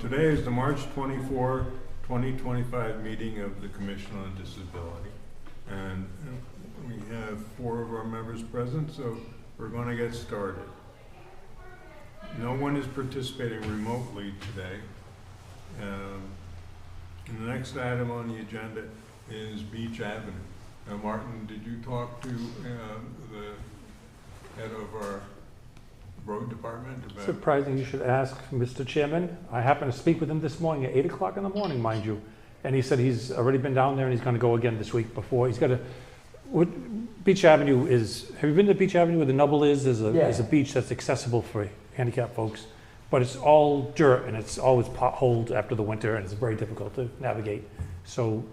Today is the March 24, 2025 meeting of the Commission on Disability. And we have 4 of our members present, so we're going to get started. No one is participating remotely today. And the next item on the agenda is Beach Avenue. Martin, did you talk to the head of our road department about? Surprising you should ask, Mr. Chairman. I happened to speak with him this morning at 8 o'clock in the morning, mind you. And he said he's already been down there and he's going to go again this week before. He's got a, Beach Avenue is, have you been to Beach Avenue where the Nubble is? There's a beach that's accessible for handicapped folks. But it's all dirt and it's always potholed after the winter and it's very difficult to navigate. So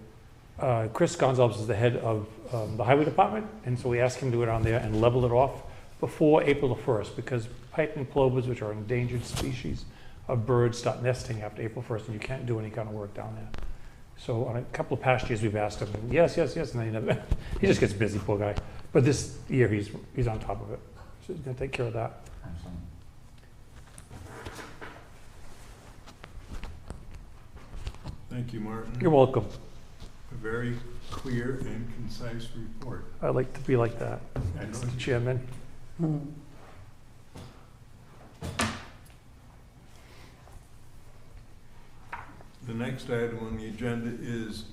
Chris Gonzalez is the head of the highway department. And so we asked him to go down there and level it off before April the 1st, because piping plovers, which are an endangered species of birds, start nesting after April 1st, and you can't do any kind of work down there. So on a couple of past years, we've asked him, and yes, and then he never, he just gets busy, poor guy. But this year, he's on top of it, so he's gonna take care of that. Excellent. Thank you, Martin. You're welcome. A very clear and concise report. I like to be like that, I know Mr. Chairman. The next item on the agenda is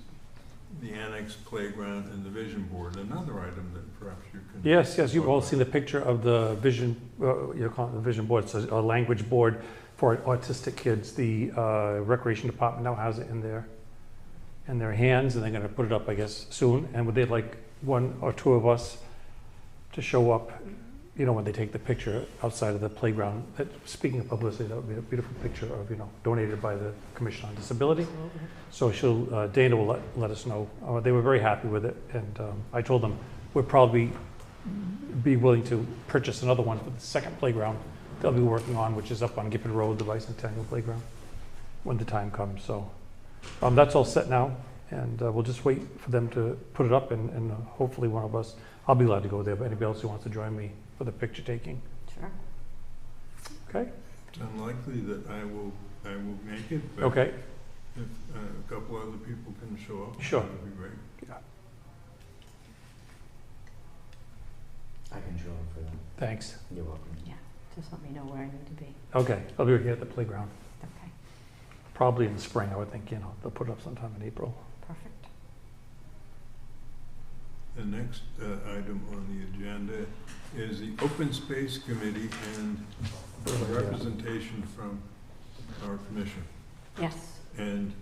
the annex playground and the vision board, another item that perhaps you can. Yes, you've all seen the picture of the vision, you're calling it the vision board. It's a language board for autistic kids. The recreation department now has it in their hands, and they're gonna put it up, I guess, soon. And would they like 1 or 2 of us to show up, you know, when they take the picture outside of the playground? Speaking of publicity, that would be a beautiful picture of, you know, donated by the Commission on Disability. So Dana will let us know. They were very happy with it, and I told them we'll probably be willing to purchase another one for the second playground they'll be working on, which is up on Gifford Road, the Bicentennial Playground, when the time comes. So that's all set now, and we'll just wait for them to put it up, and hopefully one of us, I'll be glad to go there, but anybody else who wants to join me for the picture taking. Sure. Okay? It's unlikely that I will make it, but Okay. if a couple other people can show up, Sure. that would be great. I can show up for that. Thanks. You're welcome. Yeah, just let me know where I need to be. Okay, I'll be here at the playground, Okay, probably in the spring, I would think, you know, they'll put it up sometime in April. perfect. The next item on the agenda is the Open Space Committee and representation from our commission. Yes, And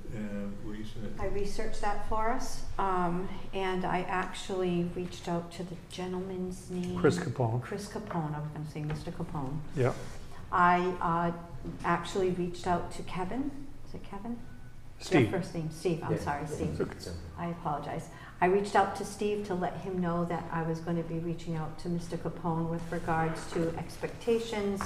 Lisa, I researched that for us, and I actually reached out to the gentleman's name. Chris Capone. Chris Capone, I was gonna say Mr. Capone. Yeah. I actually reached out to Kevin, is it Kevin? Steve. Your first name, Steve, I'm sorry, Steve. It's okay. I apologize. I reached out to Steve to let him know that I was going to be reaching out to Mr. Capone with regards to expectations,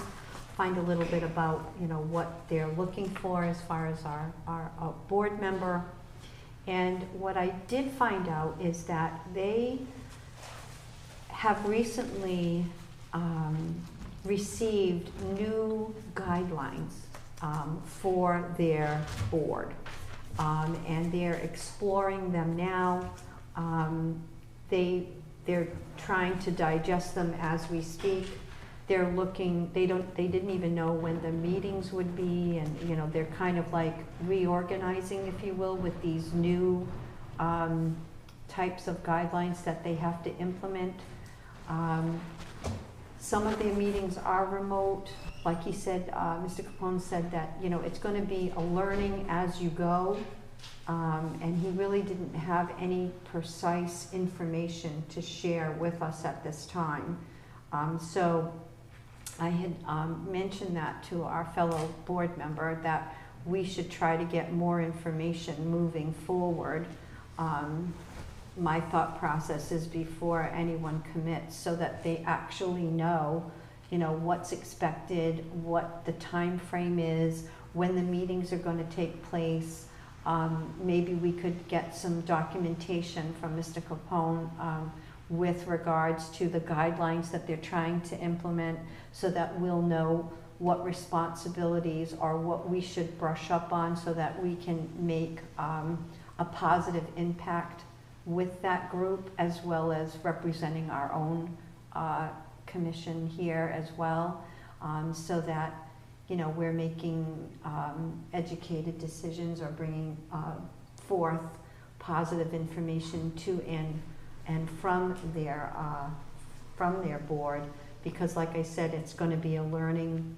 find a little bit about, you know, what they're looking for as far as our board member. And what I did find out is that they have recently received new guidelines for their board. And they're exploring them now. They're trying to digest them as we speak. They're looking, they didn't even know when the meetings would be, and you know, they're kind of like reorganizing, if you will, with these new types of guidelines that they have to implement. Some of their meetings are remote. Like he said, Mr. Capone said that, you know, it's going to be a learning as you go. And he really didn't have any precise information to share with us at this time. So I had mentioned that to our fellow board member, that we should try to get more information moving forward. My thought process is before anyone commits, so that they actually know, you know, what's expected, what the time frame is, when the meetings are going to take place. Maybe we could get some documentation from Mr. Capone with regards to the guidelines that they're trying to implement, so that we'll know what responsibilities or what we should brush up on so that we can make a positive impact with that group, as well as representing our own commission here as well, so that, you know, we're making educated decisions or bringing forth positive information to and from their board, because like I said, it's going to be a learning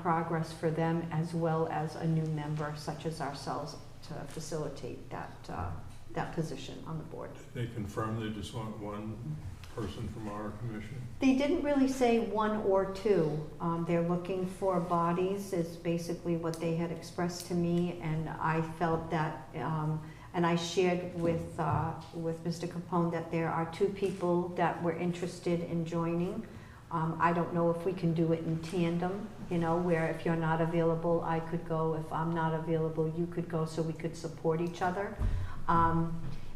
progress for them, as well as a new member such as ourselves to facilitate that position on the board. They confirm they just want one person from our commission? They didn't really say one or two. They're looking for bodies is basically what they had expressed to me, and I felt that, and I shared with Mr. Capone that there are two people that were interested in joining. I don't know if we can do it in tandem, you know, where if you're not available, I could go. If I'm not available, you could go, so we could support each other.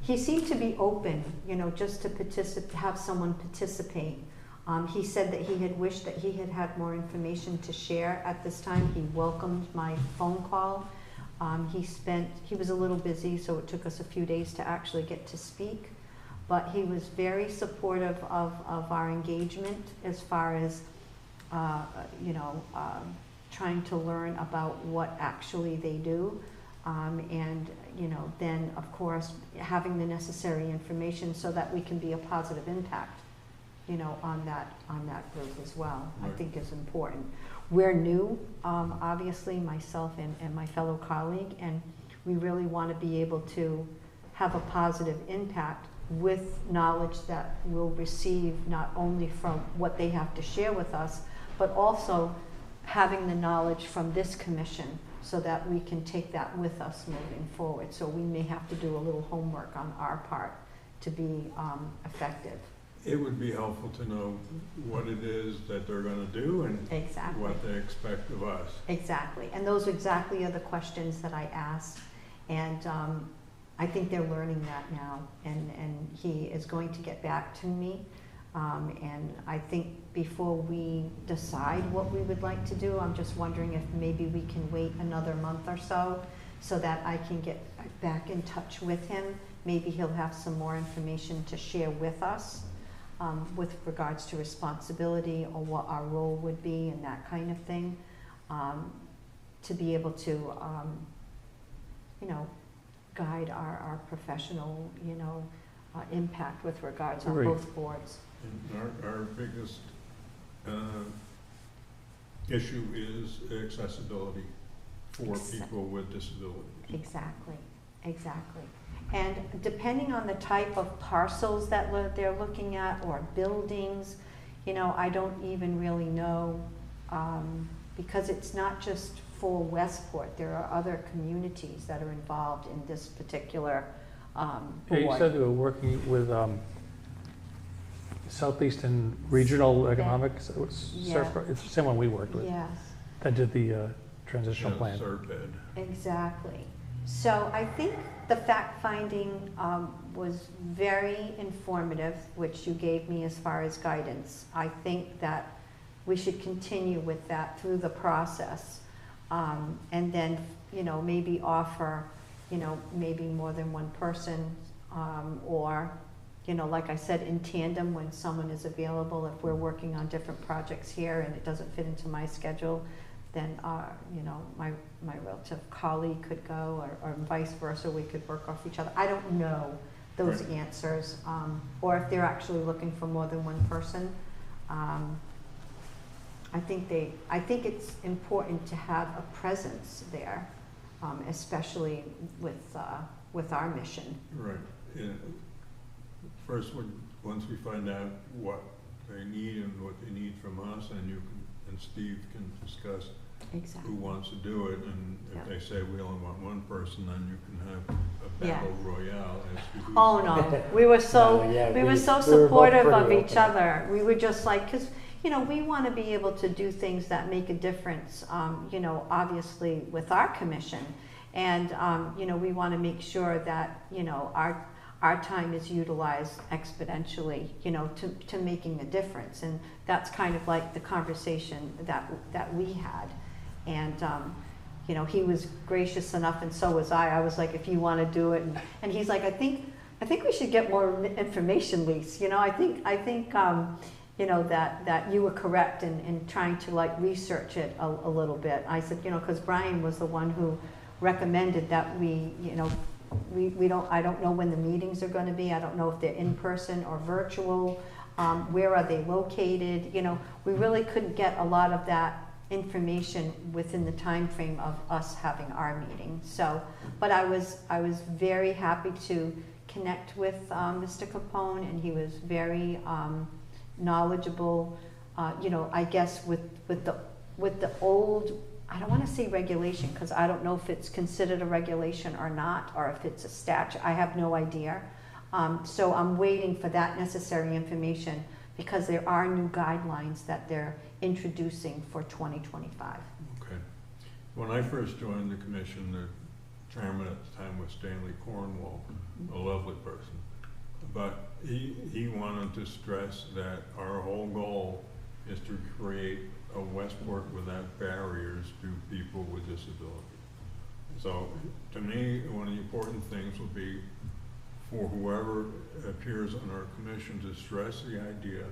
He seemed to be open, you know, just to have someone participate. He said that he had wished that he had had more information to share at this time. He welcomed my phone call. He was a little busy, so it took us a few days to actually get to speak. But he was very supportive of our engagement as far as, you know, trying to learn about what actually they do. And, you know, then, of course, having the necessary information so that we can be a positive impact, you know, on that group as well, right. I think is important. We're new, obviously, myself and my fellow colleague, and we really want to be able to have a positive impact with knowledge that we'll receive not only from what they have to share with us, but also having the knowledge from this commission so that we can take that with us moving forward. So we may have to do a little homework on our part to be effective. It would be helpful to know what it is that they're going to do and Exactly. what they expect of us. Exactly, and those exactly are the questions that I asked, and I think they're learning that now, and he is going to get back to me, and I think before we decide what we would like to do, I'm just wondering if maybe we can wait another month or so that I can get back in touch with him. Maybe he'll have some more information to share with us with regards to responsibility or what our role would be and that kind of thing, to be able to, you know, guide our professional, you know, impact with regards on Right. both boards. And our biggest issue is accessibility for people with disabilities. Exactly, exactly. And depending on the type of parcels that they're looking at or buildings, you know, I don't even really know, because it's not just for Westport. There are other communities that are involved in this particular Yeah, you board. said they were working with Southeastern Regional Economics. Yeah. It's the same one we worked with. Yes. That did the transitional plan. CERPED. Exactly. So I think the fact-finding was very informative, which you gave me as far as guidance. I think that we should continue with that through the process. And then, you know, maybe offer, you know, maybe more than one person, or, you know, like I said, in tandem when someone is available. If we're working on different projects here and it doesn't fit into my schedule, then, you know, my relative colleague could go, or vice versa. We could work off each other. I don't know those Right. answers, or if they're actually looking for more than one person. I think it's important to have a presence there, especially with our mission. Right. Yeah. First, once we find out what they need and what they need from us, and Steve can discuss Exactly. who wants to do it, and if Yeah. they say we only want one person, then you can have a Yeah. battle royale as to who's. Oh no, we were so No, yeah, we were we so were both supportive pretty of each open. other. We were just like, because you know, we want to be able to do things that make a difference. You know, obviously with our commission, and you know, we want to make sure that, you know, our time is utilized exponentially, you know, to making a difference. And that's kind of like the conversation that we had. And, you know, he was gracious enough, and so was I. I was like, if you want to do it. And he's like, I think we should get more information, Lise. You know, I think you know, that you were correct in trying to like research it a little bit. I said, you know, because Brian was the one who recommended that we, you know, I don't know when the meetings are going to be. I don't know if they're in person or virtual. Where are they located? You know, we really couldn't get a lot of that information within the time frame of us having our meeting. So, but I was very happy to connect with Mr. Capone, and he was very knowledgeable. You know, I guess with the old, I don't want to say regulation, because I don't know if it's considered a regulation or not, or if it's a statute. I have no idea. So I'm waiting for that necessary information, because there are new guidelines that they're introducing for 2025. Okay. When I first joined the commission, the chairman at the time was Stanley Cornwall, a lovely person. But he wanted to stress that our whole goal is to create a Westport without barriers to people with disability. So to me, one of the important things would be for whoever appears on our commission to stress the idea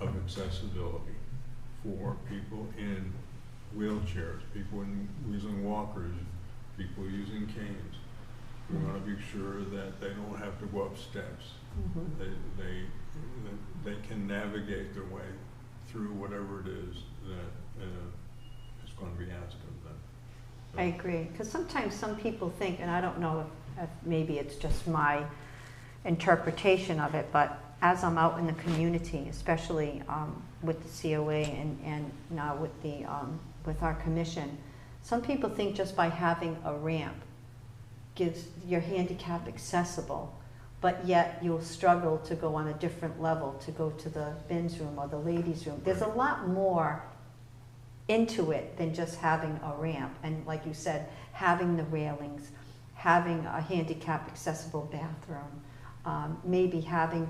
of accessibility for people in wheelchairs, people using walkers, people using canes. We want to be sure that they don't have to go up steps. Mm-hmm. They can navigate their way through whatever it is that is going to be asked of them. So. I agree, because sometimes some people think, and I don't know if maybe it's just my interpretation of it, but as I'm out in the community, especially with the COA and now with our commission, some people think just by having a ramp gives your handicap accessible, but yet you'll struggle to go on a different level, to go to the men's room or the ladies' room. There's a lot more into it than just having a ramp. And like you said, having the railings, having a handicap accessible bathroom, maybe having,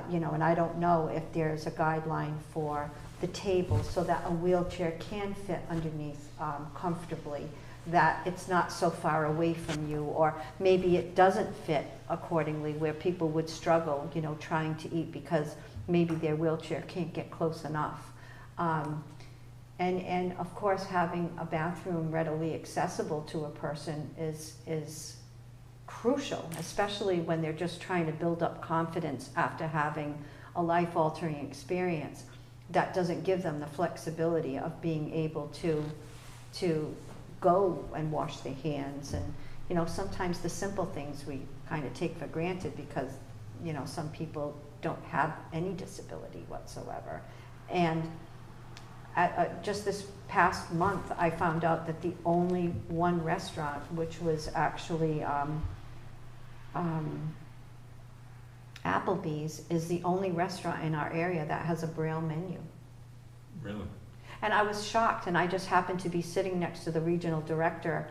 you know, and I don't know if there's a guideline for the table so that a wheelchair can fit underneath comfortably, that it's not so far away from you, or maybe it doesn't fit accordingly, where people would struggle, you know, trying to eat because maybe their wheelchair can't get close enough. And of course, having a bathroom readily accessible to a person is crucial, especially when they're just trying to build up confidence after having a life-altering experience that doesn't give them the flexibility of being able to go and wash their hands. And, you know, sometimes the simple things we kind of take for granted because, you know, some people don't have any disability whatsoever. And just this past month, I found out that the only one restaurant, which was actually Applebee's, is the only restaurant in our area that has a Braille menu. Really? And I was shocked, and I just happened to be sitting next to the regional director,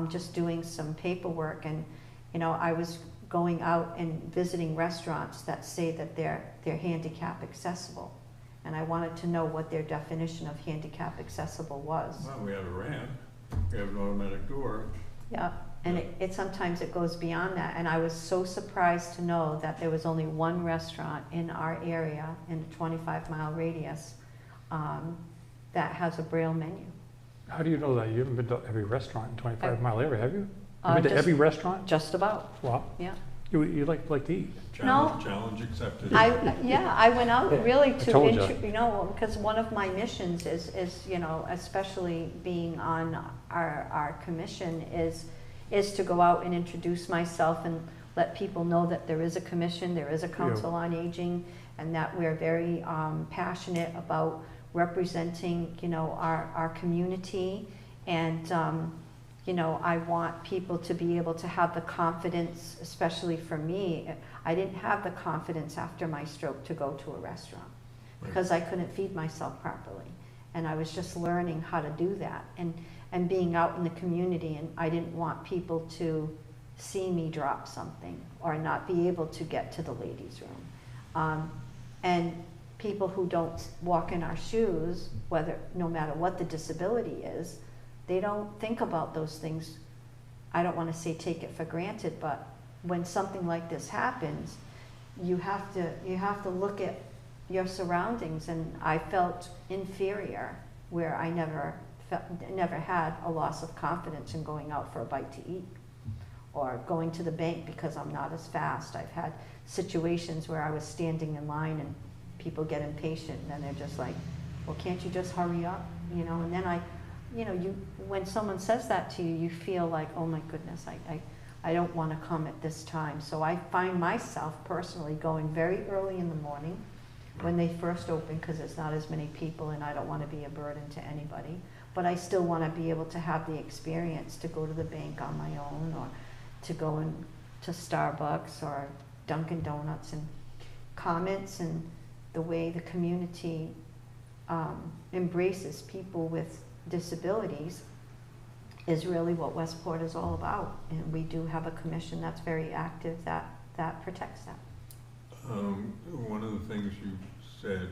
just doing some paperwork, and, you know, I was going out and visiting restaurants that say that they're handicap accessible. And I wanted to know what their definition of handicap accessible was. Well, we have a ramp, we have an automatic door. Yeah, and it sometimes it goes beyond that. And I was so surprised to know that there was only one restaurant in our area, in a 25-mile radius, that has a Braille menu. How do you know that? You haven't been to every restaurant in 25-mile area, have you? You've been to Just every restaurant? Just about, Wow. yeah. You like to eat? Challenge accepted. I went out really I to, told ya. you know, because one of my missions is, you know, especially being on our commission, is to go out and introduce myself and let people know that there is a commission, there is a council on aging, and that we're very passionate about representing, you know, our community. And you know, I want people to be able to have the confidence, especially for me. I didn't have the confidence after my stroke to go to a restaurant because I couldn't feed myself properly. And I was just learning how to do that and being out in the community. And I didn't want people to see me drop something or not be able to get to the ladies' room. And people who don't walk in our shoes, no matter what the disability is, they don't think about those things. I don't want to say take it for granted, but when something like this happens, you have to look at your surroundings. And I felt inferior where I never had a loss of confidence in going out for a bite to eat or going to the bank because I'm not as fast. I've had situations where I was standing in line and people get impatient and then they're just like, well, can't you just hurry up? You know, and then when someone says that to you, you feel like, oh my goodness, I don't want to come at this time. So I find myself personally going very early in the morning when they first open because there's not as many people and I don't want to be a burden to anybody. But I still want to be able to have the experience to go to the bank on my own or to go to Starbucks or Dunkin' Donuts. And comments and the way the community embraces people with disabilities is really what Westport is all about. And we do have a commission that's very active that protects that. One of the things you said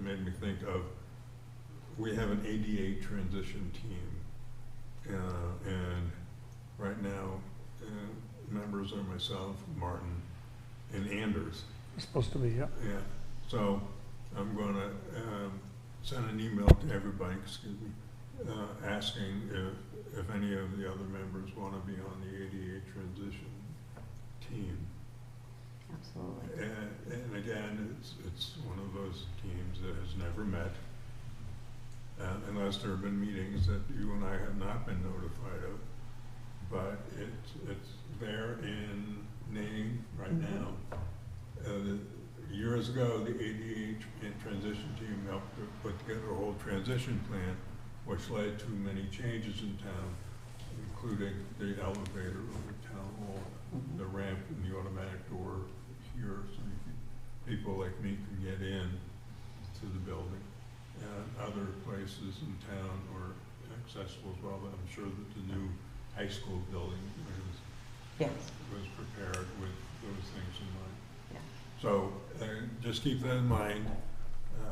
made me think of, we have an ADA transition team, and right now members are myself, Martin, and Anders. It's supposed to be, yeah. Yeah, so I'm going to send an email to everybody, asking if any of the other members want to be on the ADA transition team. Absolutely. And again, it's one of those teams that has never met, unless there have been meetings that you and I have not been notified of. But it's there in name right now. Years ago, the ADA transition team helped to put together a whole transition plan, which led to many changes in town, including the elevator over town hall, the ramp and the automatic door here, so people like me can get in to the building. And other places in town were accessible as well, but I'm sure that the new high school building was prepared with those things in mind. Yeah. So just keep that in mind.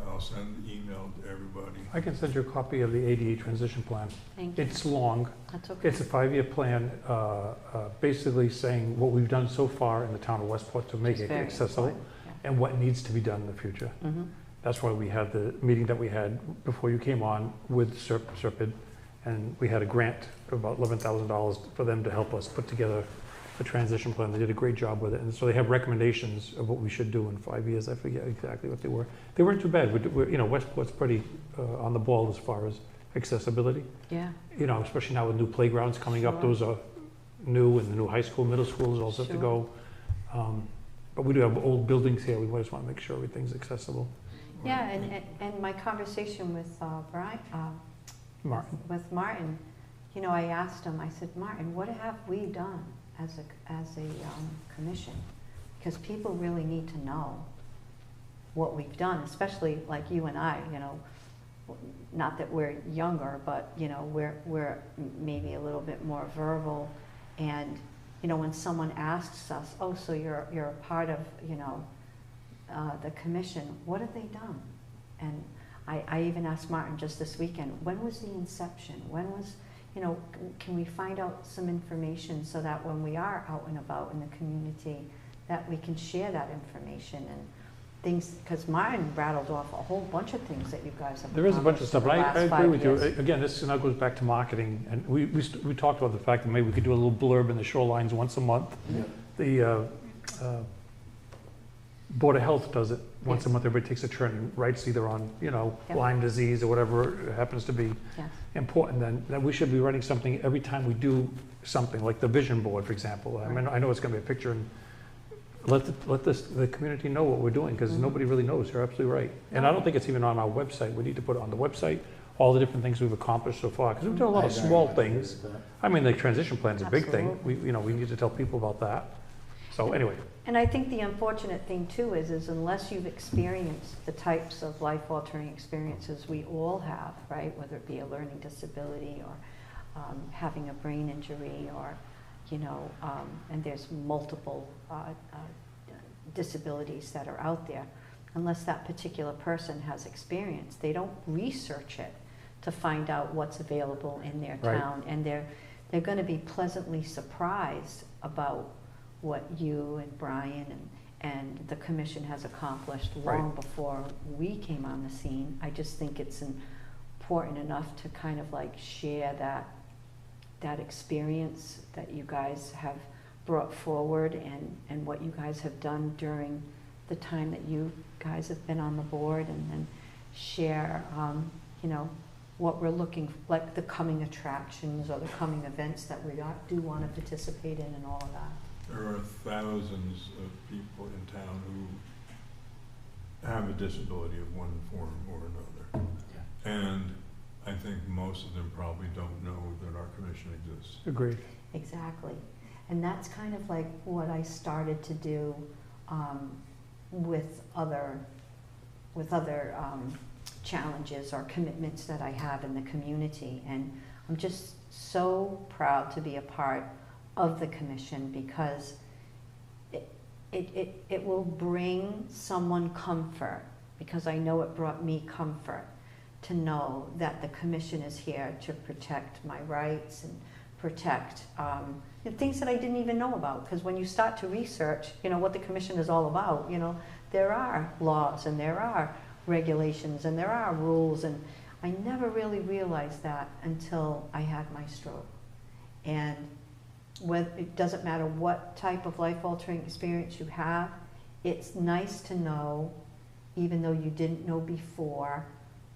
I'll send an email to everybody. I can send you a copy of the ADA transition plan. Thank you. It's long. That's okay. It's a 5-year plan, basically saying what we've done so far in the town of Westport to make It's it very accessible important, yeah. and what needs to be done in the future. Mm-hmm. That's why we had the meeting that we had before you came on with Serpide, and we had a grant of about $11,000 for them to help us put together a transition plan. They did a great job with it, and so they have recommendations of what we should do in 5 years. I forget exactly what they were. They weren't too bad. Westport's pretty on the ball as far as accessibility. Yeah. Especially now with new playgrounds coming up. Sure. Those are new, and the new high school, middle schools also have to go. But we do have old buildings here. We just want to make sure everything's accessible. Yeah, and my conversation with Martin. with Martin, I asked him, I said, Martin, what have we done as a commission? Because people really need to know what we've done, especially like you and I, not that we're younger, but we're maybe a little bit more verbal. And when someone asks us, oh, so you're a part of the commission, what have they done? And I even asked Martin just this weekend, when was the inception? When was, can we find out some information so that when we are out and about in the community, that we can share that information and things, because Martin rattled off a whole bunch of things that you guys have. There is a bunch of stuff, but I agree with you. Years. Again, this now goes back to marketing, and we talked about the fact that maybe we could do a little blurb in the shorelines once a month. Yeah. The Board of Health does it once a Yes. month. Everybody takes a turn and writes either on, Yep. Lyme disease or whatever it happens to be Yes. important. Then we should be writing something every time we do something, like the vision board, for example. I mean, I know it's going to be a picture, and let the community know what we're doing, because Mhm. nobody really knows. You're absolutely right. And I don't think it's even on our website. We need to put it on the website, all the different things we've accomplished so far, because we've done a lot of small things. I mean, the transition plan's a big thing. We need to tell people about that. So anyway. And I think the unfortunate thing too is unless you've experienced the types of life-altering experiences we all have, right? Whether it be a learning disability or having a brain injury or, you know, and there's multiple disabilities that are out there. Unless that particular person has experience, they don't research it to find out what's available in their Right. town, and they're going to be pleasantly surprised about what you and Brian and the commission has accomplished long Right. before we came on the scene. I just think it's important enough to kind of like share that experience that you guys have brought forward, and what you guys have done during the time that you guys have been on the board, and then share, you know, what we're looking, like the coming attractions or the coming events that we do want to participate in, and all of that. There are thousands of people in town who have a disability of one form or another. And I think most of them probably don't know that our commission exists. Agreed. Exactly. And that's kind of like what I started to do with other challenges or commitments that I have in the community. And I'm just so proud to be a part of the commission, because it will bring someone comfort, because I know it brought me comfort to know that the commission is here to protect my rights and protect things that I didn't even know about. Because when you start to research, you know, what the commission is all about, you know, there are laws and there are regulations and there are rules, and I never really realized that until I had my stroke. And it doesn't matter what type of life-altering experience you have, it's nice to know, even though you didn't know before,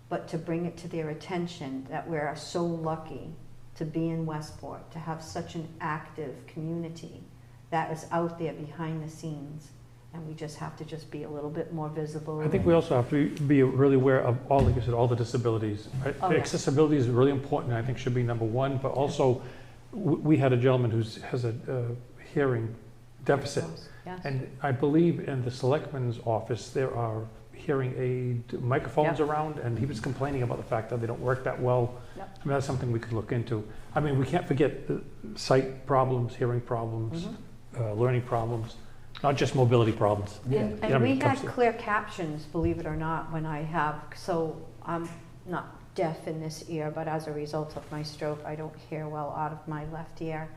but to bring it to their attention that we're so lucky to be in Westport, to have such an active community that is out there behind the scenes, and we just have to just be a little bit more visible. I think we also have to be really aware of all, like you said, all the disabilities. Right? Oh, yeah. Accessibility is really important, and I think should be number one, but also we had a gentleman who has a hearing deficit, Yes. and I believe in the selectman's office there are hearing aid microphones Yeah. around, and he was complaining about the fact that they don't work that well. Yep. I mean, that's something we could look into. I mean, we can't forget the sight problems, hearing problems, learning problems, not just mobility problems. And, You know, and I mean, we it had comes to- clear captions, believe it or not, when I have, so I'm not deaf in this ear, but as a result of my stroke, I don't hear well out of my left ear.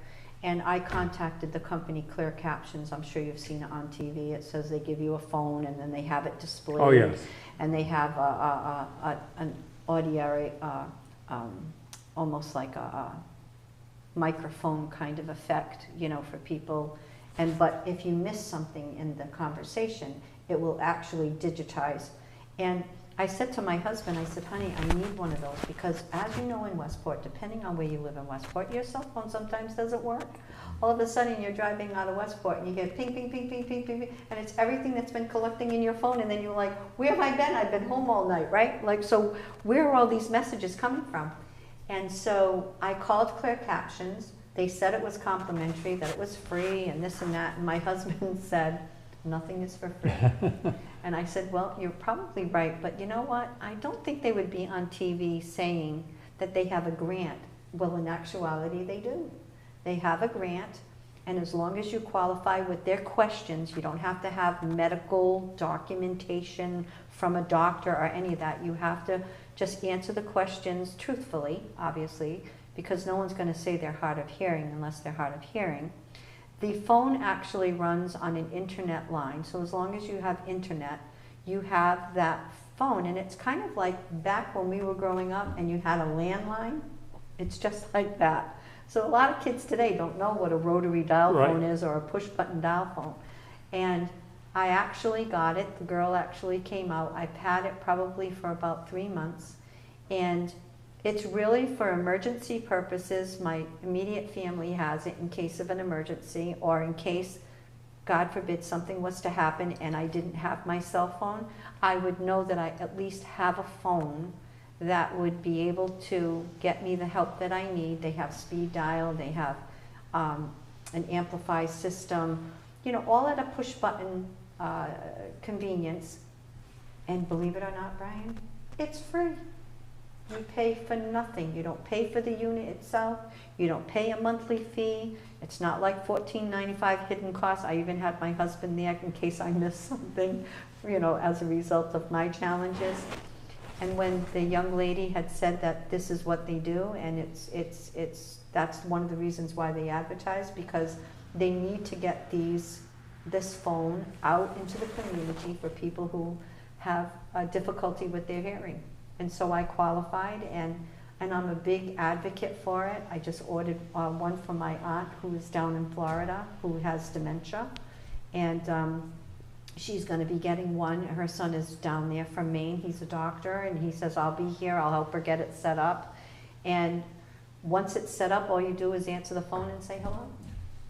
And I contacted the company Clear Captions. I'm sure you've seen it on TV. It says they give you a phone and then they have it displayed. Oh, yes. And they have an audio, almost like a microphone kind of effect, you know, for people. But if you miss something in the conversation, it will actually digitize. And I said to my husband, I said, honey, I need one of those, because as you know, in Westport, depending on where you live in Westport, your cell phone sometimes doesn't work. All of a sudden you're driving out of Westport and you get ping, ping, ping, ping, ping, ping, ping, and it's everything that's been collecting in your phone, and then you're like, where have I been? I've been home all night, right? Like, so where are all these messages coming from? And so I called Clear Captions. They said it was complimentary, that it was free, and this and that, and my husband said, nothing is for free. And I said, well, you're probably right, but you know what? I don't think they would be on TV saying that they have a grant. Well, in actuality, they do. They have a grant, and as long as you qualify with their questions, you don't have to have medical documentation from a doctor or any of that. You have to just answer the questions truthfully, obviously, because no one's going to say they're hard of hearing unless they're hard of hearing. The phone actually runs on an internet line, so as long as you have internet, you have that phone. And it's kind of like back when we were growing up and you had a landline. It's just like that. So a lot of kids today don't know what a rotary dial Right. phone is or a push-button dial phone. And I actually got it. The girl actually came out. I've had it probably for about 3 months. And it's really for emergency purposes. My immediate family has it in case of an emergency, or in case, God forbid, something was to happen and I didn't have my cell phone. I would know that I at least have a phone that would be able to get me the help that I need. They have speed dial, they have an amplify system, you know, all at a push button convenience. And believe it or not, Brian, it's free. You pay for nothing. You don't pay for the unit itself. You don't pay a monthly fee. It's not like $14.95 hidden costs. I even had my husband there in case I missed something, you know, as a result of my challenges. And when the young lady had said that this is what they do, and that's one of the reasons why they advertise, because they need to get this phone out into the community for people who have difficulty with their hearing. And so I qualified, and I'm a big advocate for it. I just ordered one for my aunt who is down in Florida, who has dementia. And she's gonna be getting one. Her son is down there from Maine. He's a doctor, and he says, I'll be here, I'll help her get it set up. And once it's set up, all you do is answer the phone and say hello.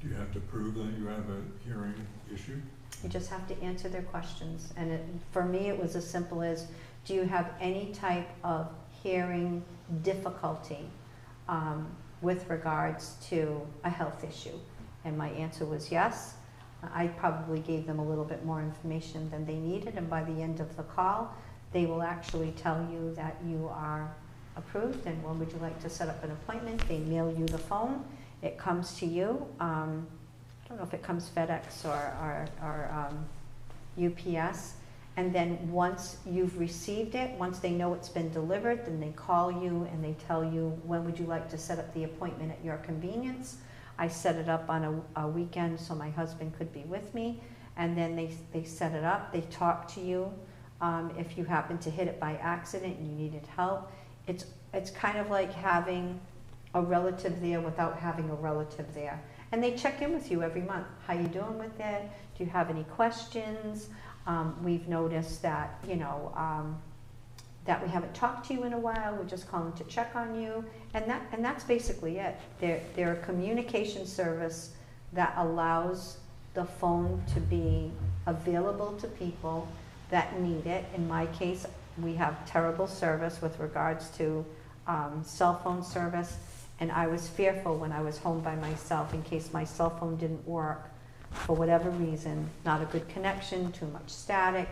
Do you have to prove that you have a hearing issue? You just have to answer their questions. And for me, it was as simple as, do you have any type of hearing difficulty with regards to a health issue? And my answer was yes. I probably gave them a little bit more information than they needed, and by the end of the call, they will actually tell you that you are approved, and when would you like to set up an appointment? They mail you the phone. It comes to you. I don't know if it comes FedEx or UPS. And then once you've received it, once they know it's been delivered, then they call you and they tell you, when would you like to set up the appointment at your convenience? I set it up on a weekend so my husband could be with me. And then they set it up. They talk to you. If you happen to hit it by accident and you needed help, it's kind of like having a relative there without having a relative there. And they check in with you every month. How you doing with it? Do you have any questions? We've noticed that, you know, that we haven't talked to you in a while. We're just calling to check on you. And that's basically it. They're a communication service that allows the phone to be available to people that need it. In my case, we have terrible service with regards to cell phone service. And I was fearful when I was home by myself in case my cell phone didn't work for whatever reason, not a good connection, too much static,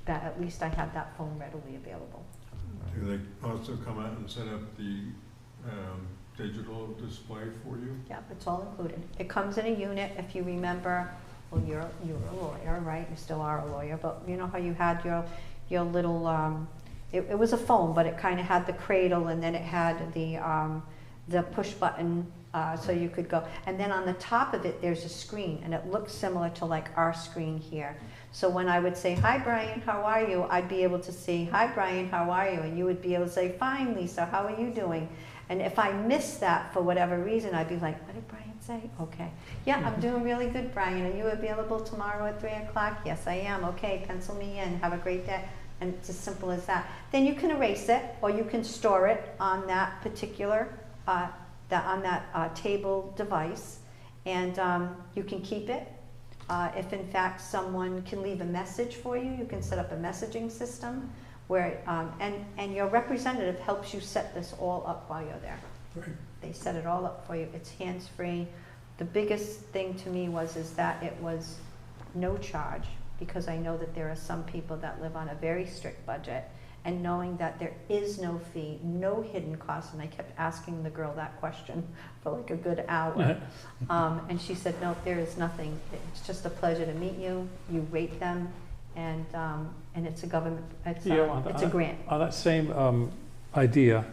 that at least I had that phone readily available. Do they also come out and set up the digital display for you? Yeah, it's all included. It comes in a unit, if you remember. Well, you're a lawyer, right? You still are a lawyer, but you know how you had your little, it was a phone, but it kind of had the cradle, and then it had the push button, so you could go. And then on the top of it, there's a screen, and it looks similar to like our screen here. So when I would say, hi, Brian, how are you? I'd be able to see, hi, Brian, how are you? And you would be able to say, fine, Lisa, how are you doing? And if I missed that for whatever reason, I'd be like, what did Brian say? Okay. Yeah, I'm doing really good, Brian. Are you available tomorrow at 3 o'clock? Yes, I am. Okay, pencil me in. Have a great day. And it's as simple as that. Then you can erase it, or you can store it on that particular, on that table device, and you can keep it. If in fact someone can leave a message for you, you can set up a messaging system where, and your representative helps you set this all up while you're there. Right. They set it all up for you. It's hands-free. The biggest thing to me is that it was no charge, because I know that there are some people that live on a very strict budget, and knowing that there is no fee, no hidden cost, and I kept asking the girl that question for like a good hour, and she said, no, there is nothing. It's just a pleasure to meet you. You rate them, and it's a government, it's a grant. On that same idea,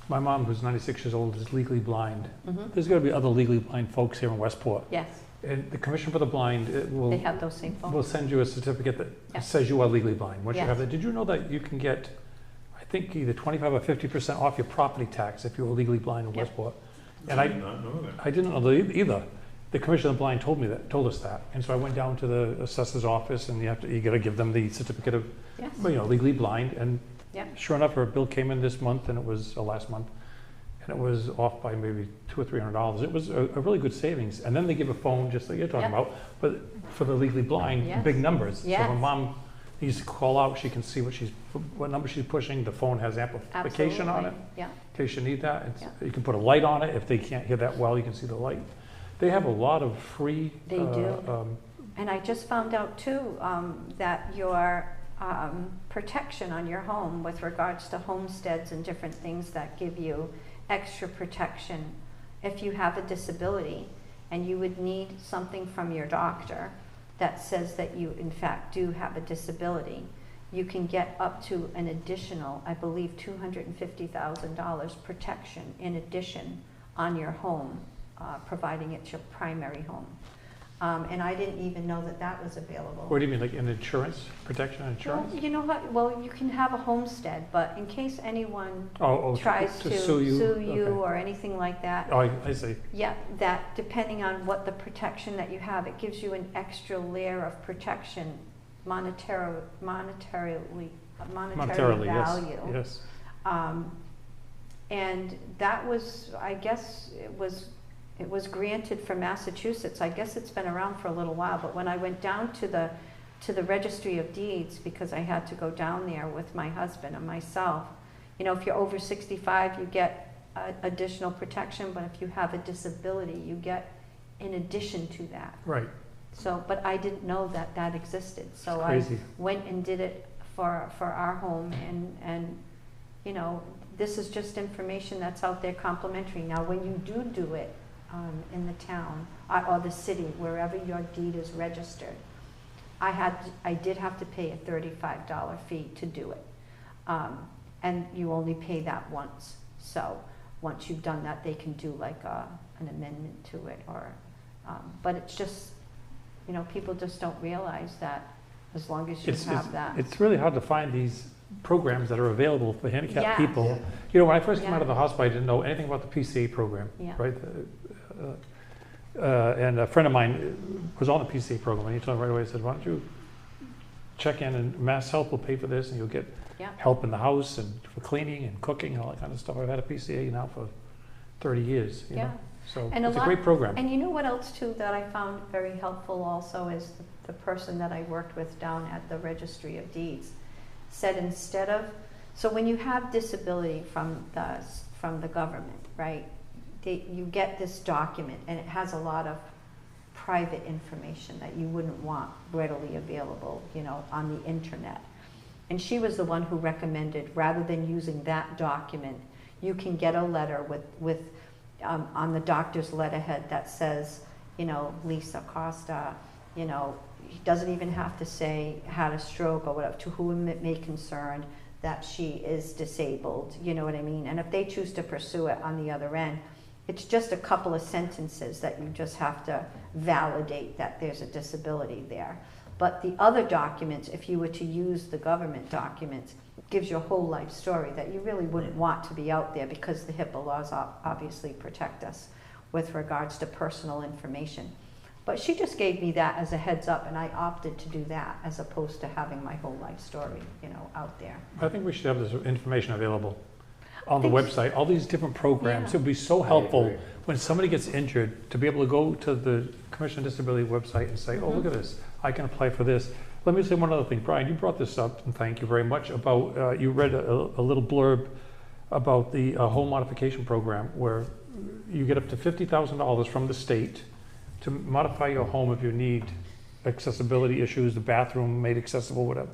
my mom, who's 96 years old, is legally blind. Mm-hmm. There's got to be other legally blind folks here in Westport. Yes, And the Commission for the Blind they have those same phones. will send you a certificate that Yes. says you are legally blind. Once you Yes. have that, did you know that you can get, I think, either 25 or 50% off your property tax if you were legally blind in Yep. Westport? I And did not know that. I didn't know that either. The Commission of the Blind told us that, and so I went down to the assessor's office, and you got to give them the certificate of, Yes, well, you know, legally blind, and Yep. sure enough, her bill came in this month, and it was last month, and it was off by maybe $200 or $300. It was a really good savings. And then they give a phone, just like you're talking Yep. about, but for the legally blind, Yes. big numbers. So Yes. when mom needs to call out, she can see what number she's pushing. The phone has amplification on it, absolutely. Yeah, in case you need that. Yeah. You can put a light on it. If they can't hear that well, you can see the light. They have a lot of free. They do. And I just found out too, that protection on your home with regards to homesteads and different things that give you extra protection if you have a disability and you would need something from your doctor that says that you in fact do have a disability. You can get up to an additional, I believe, $250,000 protection in addition on your home, providing it's your primary home. And I didn't even know that that was available. What do you mean, like an insurance, protection and insurance? Well, you know what, well, you can have a homestead, but in case anyone Oh, tries to sue you? you Okay. or anything like that, Oh, I see. yeah, that depending on what the protection that you have, it gives you an extra layer of protection monetarily Monetarily, yes, value. yes. And that was, I guess, it was granted for Massachusetts. I guess it's been around for a little while, but when I went down to the Registry of Deeds, because I had to go down there with my husband and myself, you know, if you're over 65, you get additional protection, but if you have a disability, you get in addition to that. Right. So, but I didn't know that that existed, so I Crazy. went and did it for our home, and you know, this is just information that's out there complimentary. Now, when you do it in the town or the city, wherever your deed is registered, I did have to pay a $35 fee to do it, and you only pay that once. So once you've done that, they can do like an amendment to it, or but it's just, you know, people just don't realize that as long as you have that. It's really hard to find these programs that are available for handicapped Yeah. people. Yeah. You know, when I first came Yeah. out of the hospital, I didn't know anything about the PCA program, Yeah. right? And a friend of mine was on the PCA program, and he told me right away, he said, why don't you check in, and Mass Health will pay for this, and you'll get Yeah. help in the house and for cleaning and cooking and all that kind of stuff. I've had a PCA now for 30 years, you Yeah. know? So And it's a great program. And you know what else too that I found very helpful also is the person that I worked with down at the Registry of Deeds said, instead of, so when you have disability from the government, right, you get this document and it has a lot of private information that you wouldn't want readily available, you know, on the internet. And she was the one who recommended, rather than using that document, you can get a letter with on the doctor's letterhead that says, you know, Lisa Costa, you know, he doesn't even have to say had a stroke or whatever, to whom it may concern, that she is disabled, you know what I mean? And if they choose to pursue it on the other end, it's just a couple of sentences that you just have to validate that there's a disability there. But the other documents, if you were to use the government documents, gives you a whole life story that you really wouldn't want to be out there, because the HIPAA laws obviously protect us with regards to personal information. But she just gave me that as a heads up, and I opted to do that as opposed to having my whole life story, you know, out there. I think we should have this information available on the think website, all these different programs. Yeah. It would be so helpful agree. when somebody gets injured to be able to go to the Commission on Disability website and say, oh, look at this, I can apply for this. Let me say one other thing. Brian, you brought this up, and thank you very much, about, you read a little blurb about the home modification program, where you get up to $50,000 from the state to modify your home if you need accessibility issues, the bathroom made accessible, whatever.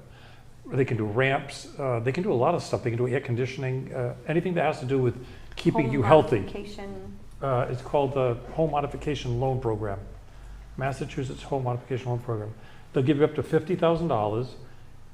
They can do ramps, they can do a lot of stuff. They can do air conditioning, anything that has to do with keeping Home you healthy. modification. It's called the Home Modification Loan Program, Massachusetts Home Modification Loan Program. They'll give you up to $50,000.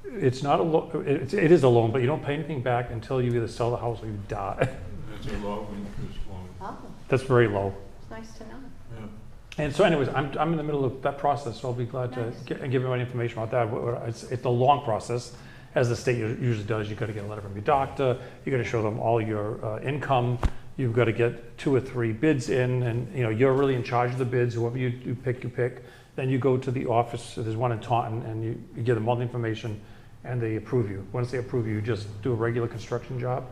It's not a loan, it is a loan, but you don't pay anything back until you either sell the house or you die. It's a low interest loan. Oh, That's very low. it's nice to know. Yeah. And so anyways, I'm in the middle of that process, so I'll be glad to Nice. give everybody information about that. It's a long process, as the state usually does. You've got to get a letter from your doctor, you got to show them all your income, you've got to get 2 or 3 bids in, and you know, you're really in charge of the bids. Whoever you pick. Then you go to the office, there's one in Taunton, and you give them all the information, and they approve you. Once they approve you, you just do a regular construction job.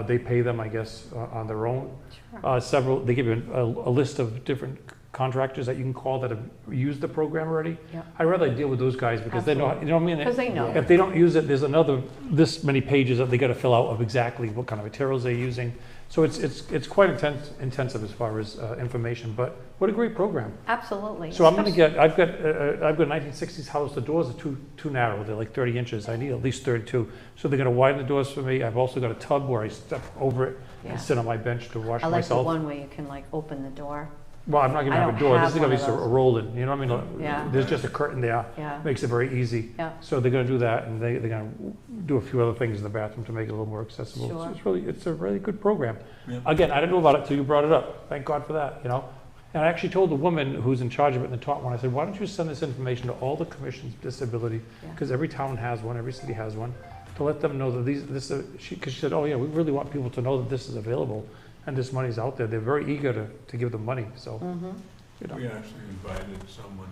They pay them, I guess, on their own. Sure. They give you a list of different contractors that you can call that have used the program already. Yeah. I'd rather deal with those guys because they know, you know what I mean? Because they know. If they don't use it, there's another, this many pages that they got to fill out of exactly what kind of materials they're using. So it's quite intensive as far as information, but what a great program. Absolutely. So I'm gonna get, I've got a 1960s house, the doors are too narrow, they're like 30 inches, I need at least 32. So they're gonna widen the doors for me, I've also got a tub where I step over it Yeah. and sit on my bench to wash I like the myself. one where you can like open the door. Well, I'm not gonna I have a don't door, this have is gonna one be of sort of those. a roll-in, you know what I mean? Yeah. There's just a curtain there, Yeah, makes it very easy. yeah, So they're gonna do that, and they're gonna do a few other things in the bathroom to make it a little more accessible. Sure. So it's a really good program. Yeah. Again, I didn't know about it till you brought it up. Thank God for that, you know? And I actually told the woman who's in charge of it in the top one, I said, why don't you send this information to all the commissions of disability? Yeah. Because every town has one, every city has one, to let them know that because she said, oh yeah, we really want people to know that this is available and this money's out there. They're very eager to give them money, so, mm-hmm, you know. We actually invited someone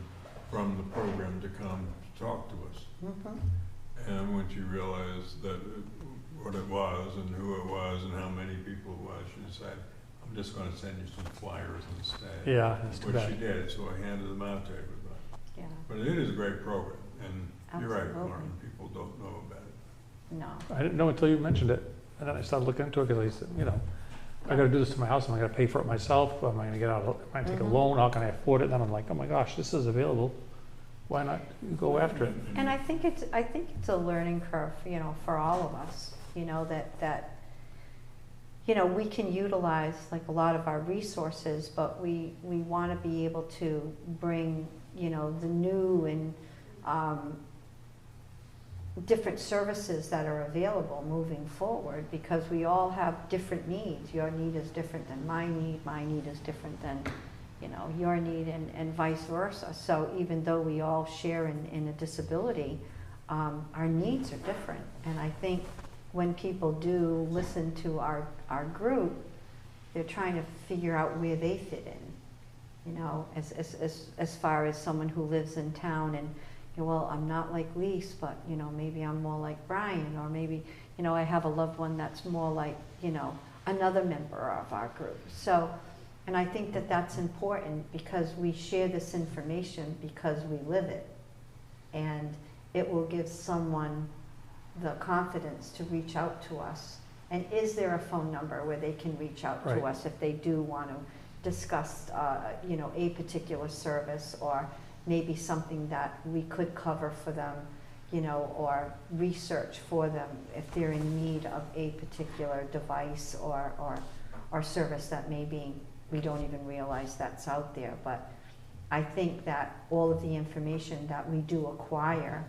from the program to come talk to us. mm-hmm. And when she realized that what it was and who it was and how many people it was, she decided, I'm just gonna send you some flyers instead. Yeah, that's too Which she bad. did, so I handed them out to everybody. Yeah, But it is a great program, and you're right, Absolutely. Martin, people don't know about it. no, I didn't know until you mentioned it, and then I started looking into it, because I said, you know, I gotta do this to my house, am I gonna pay for it myself, am I gonna get out, am I gonna take a Mhm. loan, how can I afford it? Then I'm like, oh my gosh, this is available, why not go after it? and I think it's a learning curve, you know, for all of us, you know, that you know, we can utilize like a lot of our resources, but we want to be able to bring, you know, the new and different services that are available moving forward, because we all have different needs. Your need is different than my need is different than, you know, your need, and vice versa. So even though we all share in a disability, our needs are different. And I think when people do listen to our group, they're trying to figure out where they fit in, you know, as far as someone who lives in town and, you know, well, I'm not like Lise, but, you know, maybe I'm more like Brian, or maybe, you know, I have a loved one that's more like, you know, another member of our group. So, and I think that that's important, because we share this information because we live it. And it will give someone the confidence to reach out to us. And is there a phone number where they can reach out to Right. us if they do want to discuss, you know, a particular service, or maybe something that we could cover for them, you know, or research for them if they're in need of a particular device or service that maybe we don't even realize that's out there. But I think that all of the information that we do acquire,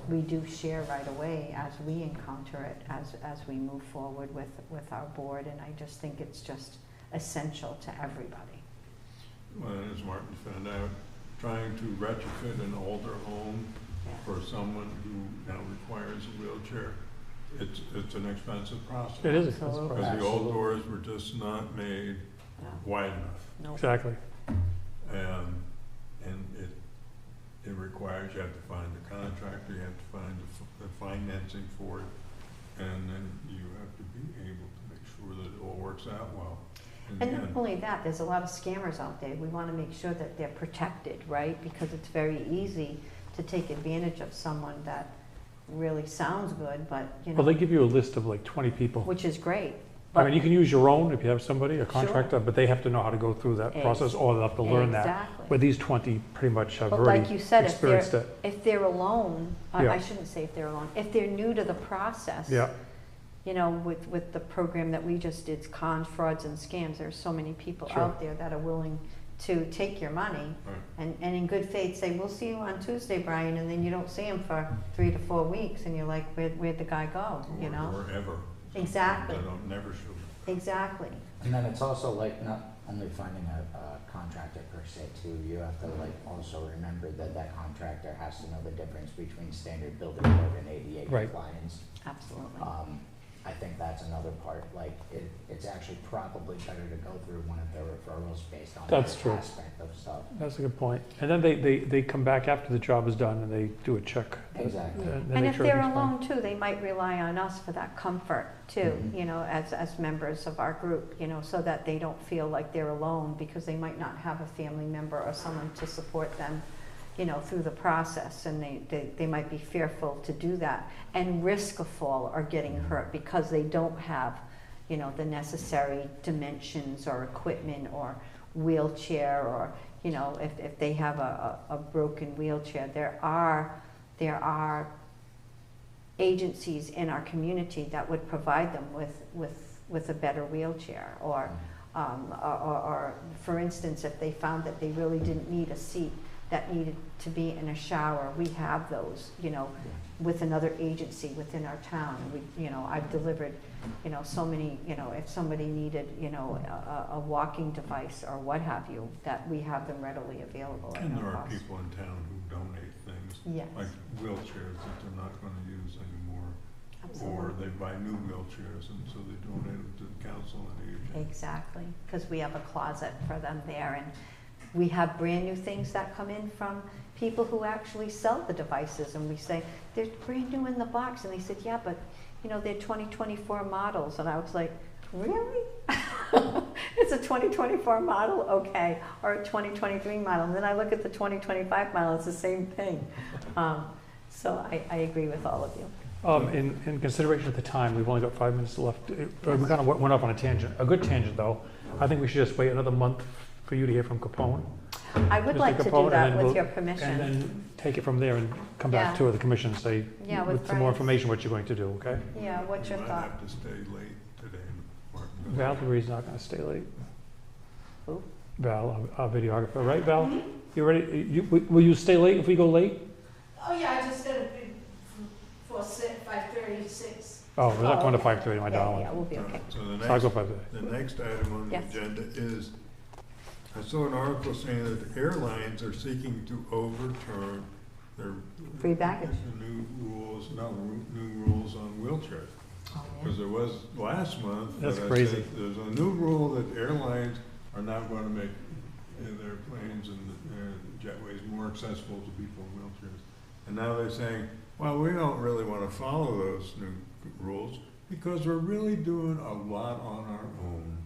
we do share right away as we encounter it, as we move forward with our board. And I just think it's just essential to everybody. Well, as Martin found out, trying to retrofit an older home Yeah. for someone who now requires a wheelchair, it's an expensive process. It is expensive, Absolutely. Because the old Absolutely. doors were just not made Yeah. wide enough. No. exactly. And it requires, you have to find the contractor, you have to find the financing for it, and then you have to be able to make sure that it all works out well. in the And not end. only that, there's a lot of scammers out there. We want to make sure that they're protected, right? Because it's very easy to take advantage of someone that really sounds good, but, you Well, they know, give you a list of like 20 people. which is great. I mean, you can use your own if you have somebody, a contractor, but they have to know how to go through that process, or they'll have to learn that. Exactly. Where these 20 pretty much have But already like you said, experienced it. if they're alone, Yeah. I shouldn't say if they're alone, if they're new to the process, Yeah, you know, with the program that we just did, Cons, Frauds, and Scams, there's so many people Sure. out there that are willing to take your money Right. and in good faith say, we'll see you on Tuesday, Brian, and then you don't see him for 3 to 4 weeks, and you're like, where'd the guy go, you know? Or ever. Exactly. They don't never show. Exactly. And then it's also like not only finding a contractor per se too, you have to like also remember that that contractor has to know the difference between standard building code and ADA Right. compliance. Absolutely. I think that's another part, like it's actually probably better to go through one of their referrals based on That's that true. aspect of stuff. that's a good point. And then they come back after the job is done and they do a check. Exactly. They And make if sure they're everything's fine. alone too, they might rely on us for that comfort too, Mhm. you know, as members of our group, you know, so that they don't feel like they're alone, because they might not have a family member or someone to support them, you know, through the process, and they might be fearful to do that and risk a fall or getting hurt because they don't have, you know, the necessary dimensions or equipment or wheelchair, or, you know, if they have a broken wheelchair. There are agencies in our community that would provide them with a better wheelchair, or for instance, if they found that they really didn't need a seat that needed to be in a shower, we have those, you know, with another agency within our town. We, you know, I've delivered, you know, so many, you know, if somebody needed, you know, a walking device or what have you, that we have them readily available at And no there are cost. people in town who donate things, Yes, like wheelchairs that they're not gonna use anymore. Or absolutely. they buy new wheelchairs, and so they donate them to the council on aging. Exactly, because we have a closet for them there, and we have brand new things that come in from people who actually sell the devices, and we say, they're brand new in the box, and they said, yeah, but, you know, they're 2024 models, and I was like, really? It's a 2024 model? Okay, or a 2023 model, and then I look at the 2025 model, it's the same thing. So I agree with all of you. In consideration of the time, we've only got 5 minutes left. We kind of went off on a tangent, a good tangent though. I think we should just wait another month for you to hear from Capone. I would Mr. like to do Capone, and that then with we'll- your And permission. then take it from there and come back Yeah. to the commission and say, Yeah, with with some more Brian's- information, what you're going to do, okay? Yeah, what's your You thought? might have to stay late today, Martin. Valerie's not gonna stay late. Who? Val, our videographer, right, Val? You ready? Will you stay late if we go late? Oh, yeah, I just gotta be for 5:30, 6. Oh, we're not going to Oh, 5:30, my Yeah, darling. yeah, we'll be okay. So the So I'll go next, 5:30. the next item on the Yes. agenda is, I saw an article saying that the airlines are seeking to overturn their. Free baggage. the New rules, new rules on wheelchairs. Oh, Because there was last month. That's that I crazy. said There's a new rule that airlines are now going to make their planes and their jetways more accessible to people in wheelchairs. And now they're saying, well, we don't really want to follow those new rules because we're really doing a lot on our own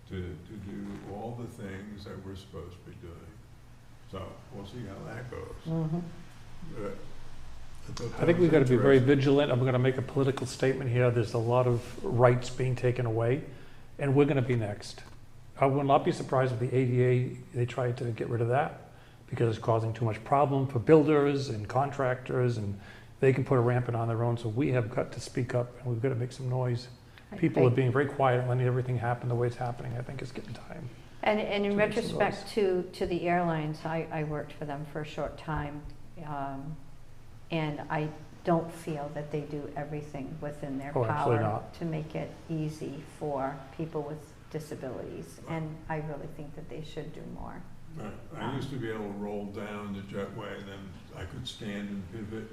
to do all the things that we're supposed to be doing. So we'll see how that goes. Mhm. But thought I that think was we've got to be very interesting. vigilant. I'm going to make a political statement here. There's a lot of rights being taken away, and we're going to be next. I will not be surprised if the ADA, they try to get rid of that because it's causing too much problem for builders and contractors, and they can put a ramp in on their own. So we have got to speak up, and we've got to make some noise. I People are agree. being very quiet and letting everything happen the way it's happening. I think it's getting time. And in to make some retrospect to the airlines, I worked for them for a short time, and I don't feel that they do everything within their Oh, absolutely power not. to make it easy for people with disabilities, and I really think that they should do more. Right. I used to be able to roll down the jetway, and then I could stand and pivot.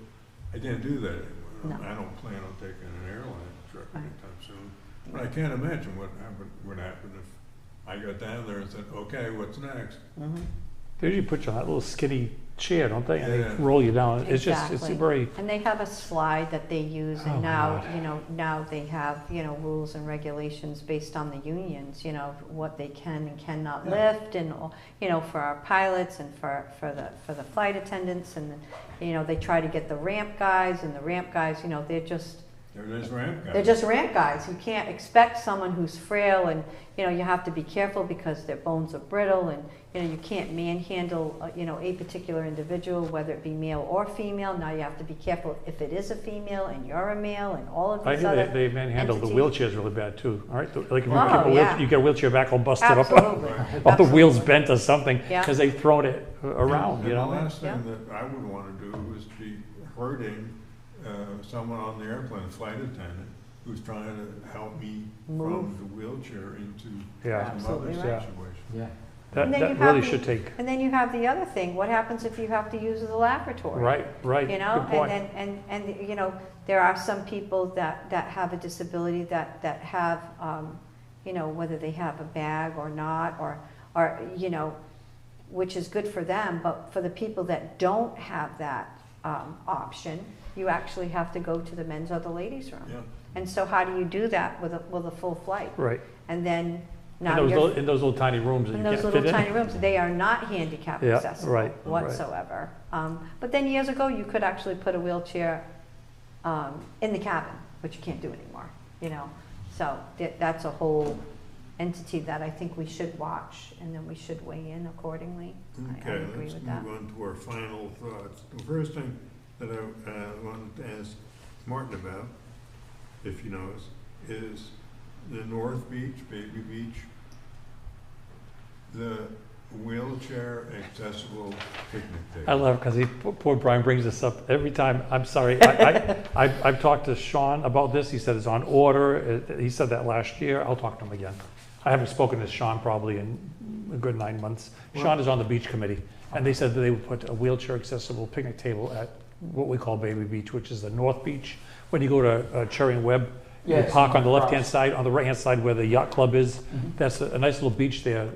I can't do that anymore. No. I don't plan on taking an airline trip Right. anytime soon. But I can't imagine what would happen if I got down there and said, okay, what's next? Mhm. They usually put you on that little skinny chair, don't they? And Yeah. they roll you down. It's just, it's Exactly. very, And they have a slide that they use, Oh, and now, God. now they have, rules and regulations based on the unions, what they can and cannot Yeah. lift, and, for our pilots and for the flight attendants, and, they try to get the ramp guys, and the ramp guys, There it is, ramp guy. they're just ramp guys. You can't expect someone who's frail, and, you have to be careful because their bones are brittle, and, you can't manhandle, a particular individual, whether it be male or female. Now you have to be careful if it is a female and you're a male, and all of I these hear other. they manhandle the entities. wheelchairs really bad too, all right? Like if you Oh, keep a yeah. you get a wheelchair back all busted up, Absolutely. all the wheels Absolutely. bent or something, Yeah. because they've thrown it around, And you the know? last Yeah. thing that I would want to do was be hurting someone on the airplane, a flight attendant, who's trying to help me from Move. the wheelchair into Yeah, some Absolutely other right. situation. Yeah. that, And then that you really have should the- take, And then you have the other thing, what happens if you have to use the laboratory? right, good And point. then, there are some people that have a disability that have, whether they have a bag or not, or, which is good for them, but for the people that don't have that, option, you actually have to go to the men's or the ladies' room. Yeah. And so how do you do that with a full flight? Right, And then, in now those, you're. in those little tiny rooms that In you those can't little fit in. tiny rooms, they are not handicap Yeah, accessible right, right. whatsoever. But then years ago, you could actually put a wheelchair in the cabin, which you can't do anymore, So that's a whole entity that I think we should watch, and then we should weigh in accordingly. I Okay, agree let's with move that. on to our final thoughts. The first thing that I wanted to ask Martin about, if he knows, is the North Beach, Baby Beach, the wheelchair accessible picnic I table. love, because poor Brian brings this up every time. I'm sorry. I've talked to Sean about this. He said it's on order. He said that last year. I'll talk to him again. I haven't spoken to Sean probably in a good 9 months. Sean is on the beach committee, and they said that they would put a wheelchair accessible picnic table at what we call Baby Beach, which is the North Beach. When you go to Cherry and Webb, you Yes, park on the across. left-hand side, on the right-hand side where the yacht club is. Mhm. That's a nice little beach there.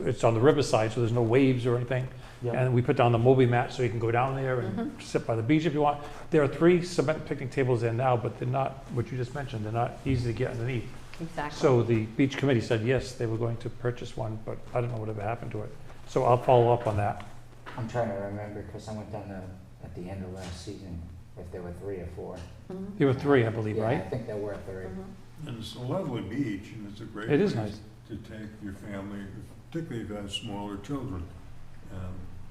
It's on the riverside, so there's no waves or anything. Yeah. And we put down the Moby mat so you can go down there and sit by the beach if you want. There are 3 cement picnic tables there now, but they're not, what you just mentioned, they're not easy to get underneath. Exactly. So the beach committee said, yes, they were going to purchase one, but I don't know whatever happened to it. So I'll follow up on that. I'm trying to remember, because I went down at the end of last season, if there were 3 or 4. Mhm. There were 3, I believe, Yeah, right? I think there were 3. Mhm. And it's a lovely beach, and it's a great It is place nice. to take your family, particularly if you have smaller children.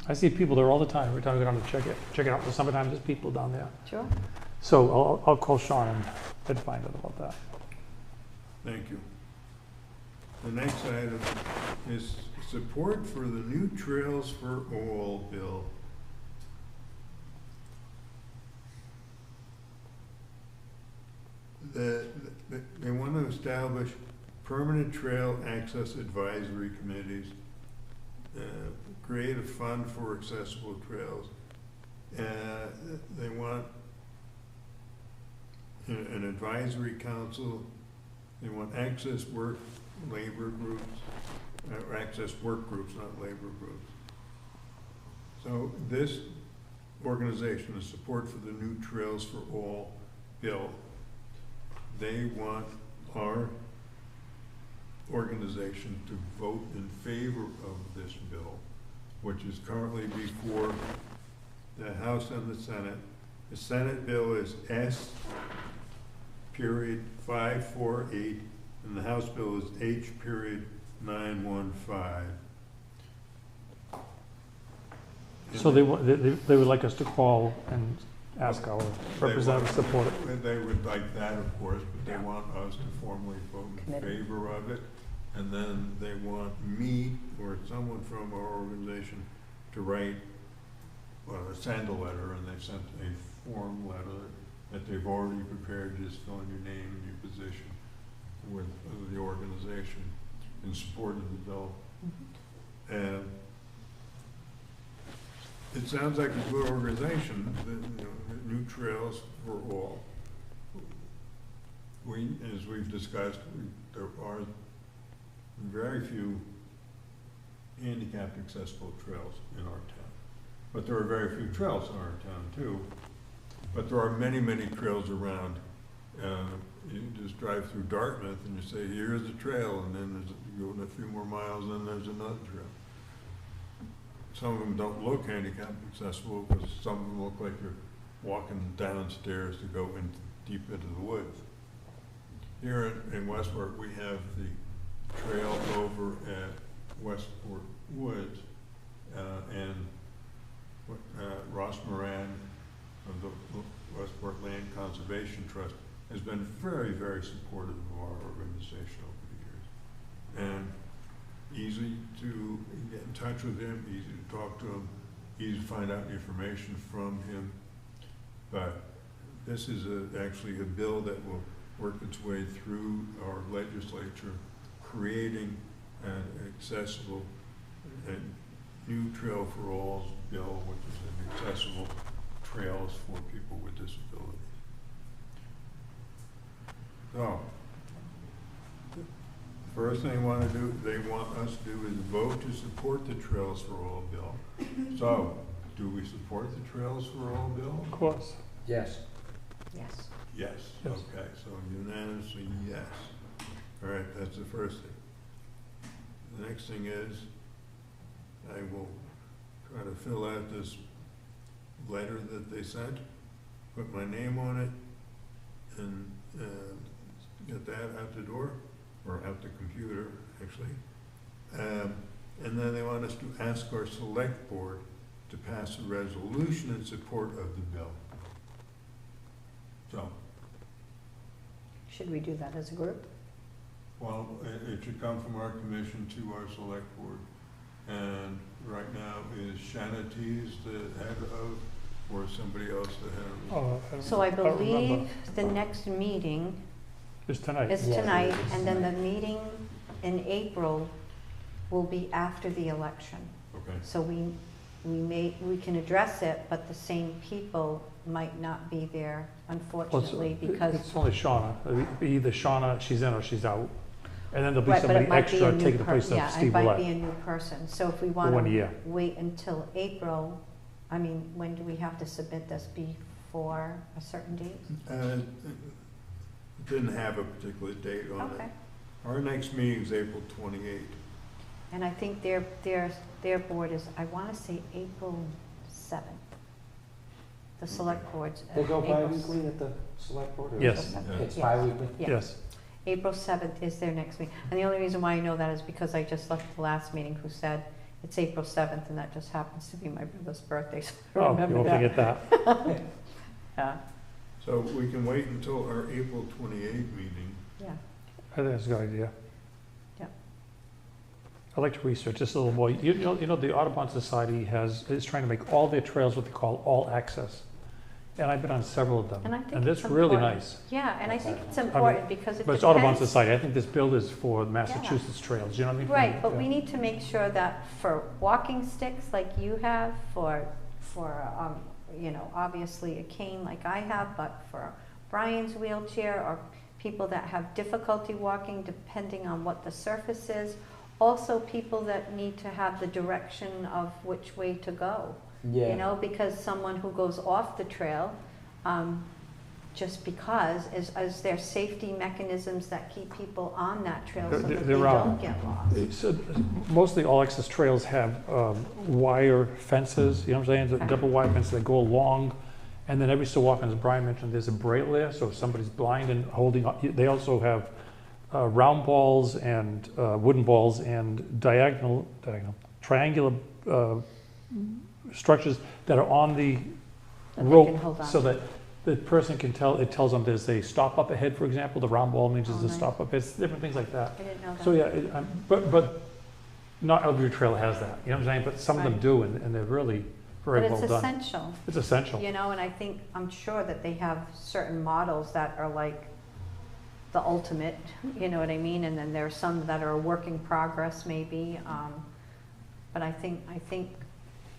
I see people there all the time. Every time I go down to check it out in the summertime, there's people down there. Sure. So I'll call Sean and find out about that. Thank you. The next item is support for the new Trails for All bill. They want to establish permanent trail access advisory committees, create a fund for accessible trails. They want an advisory council. They want access labor groups, or access work groups, not labor groups. So this organization is support for the new Trails for All bill. They want our organization to vote in favor of this bill, which is currently before the House and the Senate. The Senate bill is S.548, and the House bill is H.915. So they would like us to call and ask our representatives to support it. They would like that, of course, but they Yeah. want us to formally vote in Committee. favor of it. And then they want me or someone from our organization to write, send a letter, and they've sent a form letter that they've already prepared, just fill in your name and your position with the organization in support of the bill. And it sounds like a good organization, New Trails for All. As we've discussed, there are very few handicapped accessible trails in our town. But there are very few trails in our town too. But there are many, many trails around. You just drive through Dartmouth and you say, here's a trail, and then you go a few more miles and there's another trail. Some of them don't look handicap accessible because some of them look like you're walking downstairs to go deep into the woods. Here in Westport, we have the trail over at Westport Woods, and Ross Moran of the Westport Land Conservation Trust has been very, very supportive of our organization over the years. And easy to get in touch with him, easy to talk to him, easy to find out information from him. But this is actually a bill that will work its way through our legislature, creating an accessible and new Trail for All bill, which is an accessible trails for people with disabilities. So, first thing they want us to do is vote to support the Trails for All bill. So, do we support the Trails for All bill? Of course. Yes. Yes. Yes. Yes. Okay, so unanimously, yes. All right, that's the first thing. The next thing is, I will try to fill out this letter that they sent, put my name on it, and get that out the door, or out the computer, actually. And then they want us to ask our select board to pass a resolution in support of the bill. So, Should we do that as a group? well, it should come from our commission to our select board. And right now, is Shanna Tees the head of, or somebody else the head of? So I don't remember. believe the next meeting It's tonight. is Yeah, tonight, it is and then the tonight. meeting in April will be after the election. Okay. So we can address it, but the same people might not be there, Well, unfortunately, because, It's only Shauna. It'd be either Shauna, she's in or she's out. And then there'll be right, but somebody it might be extra a new taking the place person. of Yeah, it Steve might be Willett a new person. So if we for want 1 to year. wait until April, I mean, when do we have to submit this? Before a certain date? It didn't have a particular date on Okay. it. Our next meeting is April 28th. And I think their board is, I want to say April 7th. The select board's. They go April- bi-weekly at the select board? or Yes. is it- Yeah. It's Yes. bi-weekly? Yeah. Yes. April 7th is their next meeting. And the only reason why I know that is because I just left the last meeting who said it's April 7th, and that just happens to be my brother's birthday, so I Oh, you remember won't that. forget that. Yeah, So we can wait until our April 28th meeting. yeah. I think that's a good idea. Yep. I'd like to research this a little more. You know, the Audubon Society is trying to make all their trails what they call all access. And I've been on several of them. And I think And it's it's really important. nice. Yeah, and I think it's I mean, important because it But it's Audubon depends. Society. I think this bill is for Massachusetts trails, you know what I mean? Right, but we Yeah. need to make sure that for walking sticks like you have, for, you know, obviously a cane like I have, but for Brian's wheelchair or people that have difficulty walking depending on what the surface is. Also people that need to have the direction of which way to go. Yeah. You know, because someone who goes off the trail, just because, is there safety mechanisms that keep people on that trail so that they There are. don't get lost? So, mostly all access trails have wire fences, you know what I'm saying? Okay. Double wire fences that go along. And then every so often, as Brian mentioned, there's a braille there, so if somebody's blind and holding on, they also have round balls and wooden balls and triangular structures that are on the That they rope can hold on so to. that the person can tell, it tells them there's a stop up ahead, for example, the round ball means there's Oh, a nice. stop up, it's different things like that. I didn't know that. So yeah, but not every trail has that, you know what I'm saying? But some of them Right. do, and they're really very But well it's done. essential, It's essential. you know, and I think, I'm sure that they have certain models that are like the ultimate, you know what I mean? And then there are some that are a work in progress maybe. But I think,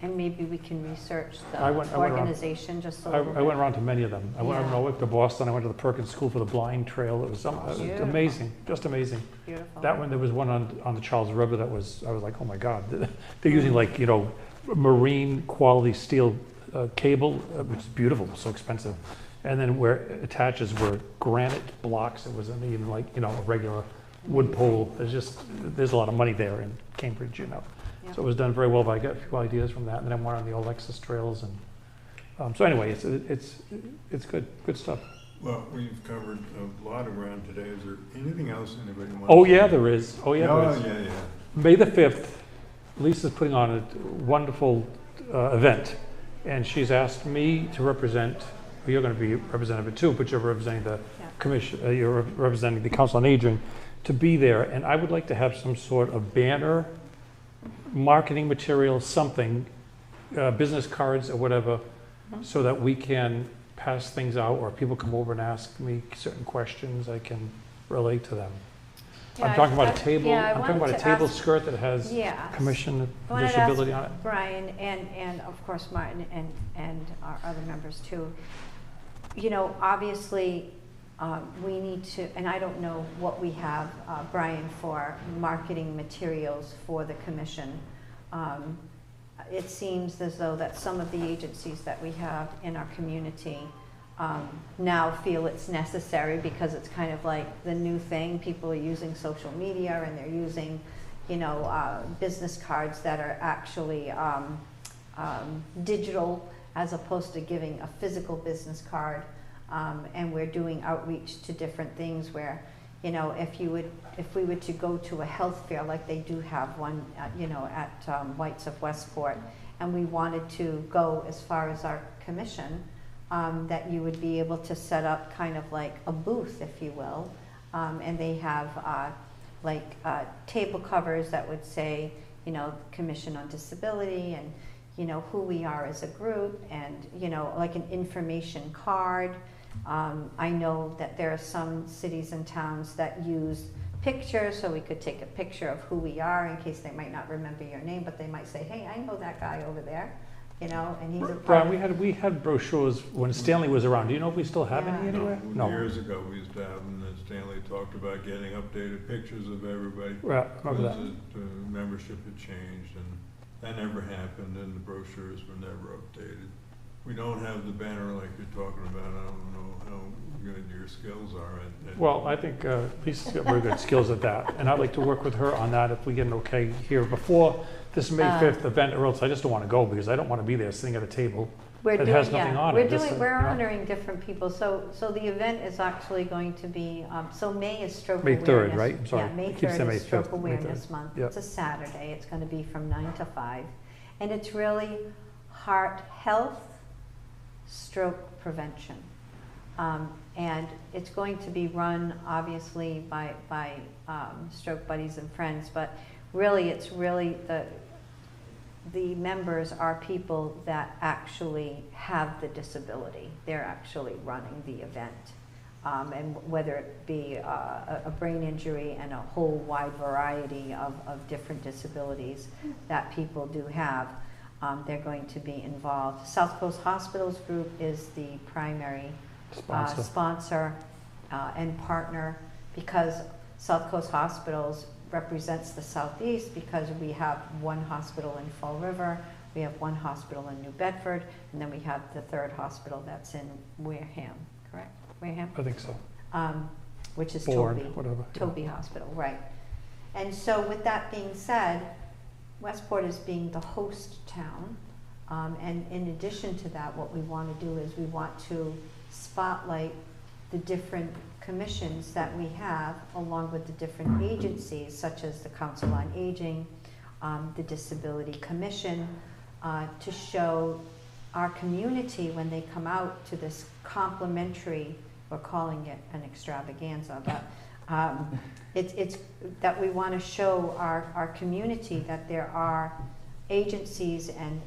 and maybe we can research the I went around- organization just a I little bit. went around to many of them. I went Yeah. to Boston, I went to the Perkins School for the Blind Trail, it was Beautiful. amazing, just amazing. Beautiful. That one, there was one on the Charles River that was, I was like, oh my God. They're using like, you know, marine quality steel cable, which is beautiful, so expensive. And then where it attaches were granite blocks. It wasn't even like, you know, a regular wood pole. There's a lot of money there in Cambridge, you know. Yeah. So it was done very well, but I got a few ideas from that. And then I went on the Alexis trails and, so anyway, it's good stuff. Well, we've covered a lot of ground today. Is there anything else anybody wants? Oh, to yeah, say? there is. Oh, yeah, there is. Yeah, yeah. May the 5th, Lisa's putting on a wonderful event, and she's asked me to represent, well, you're going to be representative too, but you're representing the Yeah. commission, you're representing the Council on Aging, to be there, and I would like to have some sort of banner, marketing material, something, business cards or whatever, so that we can pass things out, or people come over and ask me certain questions, I can relate to them. I'm talking about a table, Yeah, I I'm talking wanted about a to table ask- skirt that has Yeah. commission I wanted to disability ask on it. Brian and of course Martin and our other members too. You know, obviously, we need to, and I don't know what we have, Brian, for marketing materials for the commission. It seems as though that some of the agencies that we have in our community now feel it's necessary because it's kind of like the new thing. People are using social media and they're using, you know, business cards that are actually digital as opposed to giving a physical business card. And we're doing outreach to different things where, you know, if we were to go to a health fair, like they do have one, you know, at White's of Westport, and we wanted to go as far as our commission, that you would be able to set up kind of like a booth, if you will. And they have table covers that would say, you know, Commission on Disability, and, you know, who we are as a group, and, you know, like an information card. I know that there are some cities and towns that use pictures, so we could take a picture of who we are in case they might not remember your name, but they might say, hey, I know that guy over there, you know, and he's a Brian, we had brochures when Stanley was around. Do you know if we still have any Yeah. anywhere? No, years ago, we used to have them, and Stanley talked about getting updated pictures of everybody. Right, remember that. Because the membership had changed, and that never happened, and the brochures were never updated. We don't have the banner like you're talking about. I don't know how good your skills are at. Well, I think Lisa's got very good skills at that, and I'd like to work with her on that if we get an okay here before this May 5th event, or else I just don't want to go because I don't want to be there sitting at a table that has nothing on it. We're honoring different people. So the event is actually going to be, so May is Stroke May Awareness. 3rd, right? I'm sorry. Yeah, May I keep 3rd saying May is Stroke 5th, May Awareness 3rd. Month. Yep. It's a Saturday. It's going to be from 9 to 5. And it's really heart health, stroke prevention. And it's going to be run, obviously, by Stroke Buddies and Friends, but really, it's really the members are people that actually have the disability. They're actually running the event. And whether it be a brain injury and a whole wide variety of different disabilities that people do have, they're going to be involved. South Coast Hospitals Group is the primary sponsor and partner, because South Coast Hospitals represents the Southeast, because we have one hospital in Fall River, we have one hospital in New Bedford, and then we have the third hospital that's in Wareham, correct? Wareham? I think so. Which is Bourne, Toby. whatever. Toby Hospital, right. And so with that being said, Westport is being the host town. And in addition to that, what we want to do is we want to spotlight the different commissions that we have, along with the different agencies, such as the Council on Aging, the Disability Commission, to show our community when they come out to this complimentary, we're calling it an extravaganza, but it's that we want to show our community that there are agencies and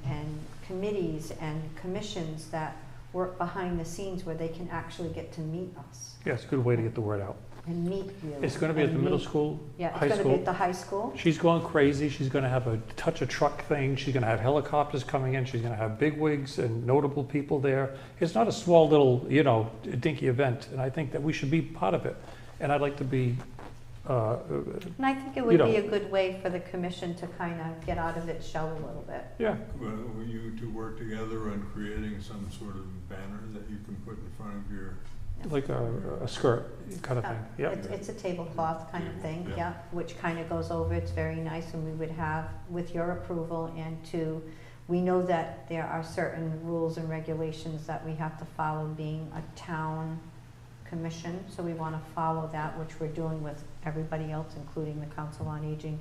committees and commissions that work behind the scenes where they can actually get to meet us Yeah, it's a good way to get the word out. and meet you. It's going to be at the and middle meet- school, Yeah, high it's going to be school. at the high school. She's going crazy. She's going to have a touch a truck thing. She's going to have helicopters coming in. She's going to have bigwigs and notable people there. It's not a small little, you know, dinky event, and I think that we should be part of it. And I'd like to be, And I think it You would know. be a good way for the commission to kind of get out of its shell a little bit. yeah, Well, will you two work together on creating some sort of banner that you can put in front of your? like a skirt kind of thing. Yeah. It's a tablecloth kind of thing, Yeah. yeah, which kind of goes over. It's very nice, and we would have, with your approval, and we know that there are certain rules and regulations that we have to follow, being a town commission, so we want to follow that, which we're doing with everybody else, including the Council on Aging.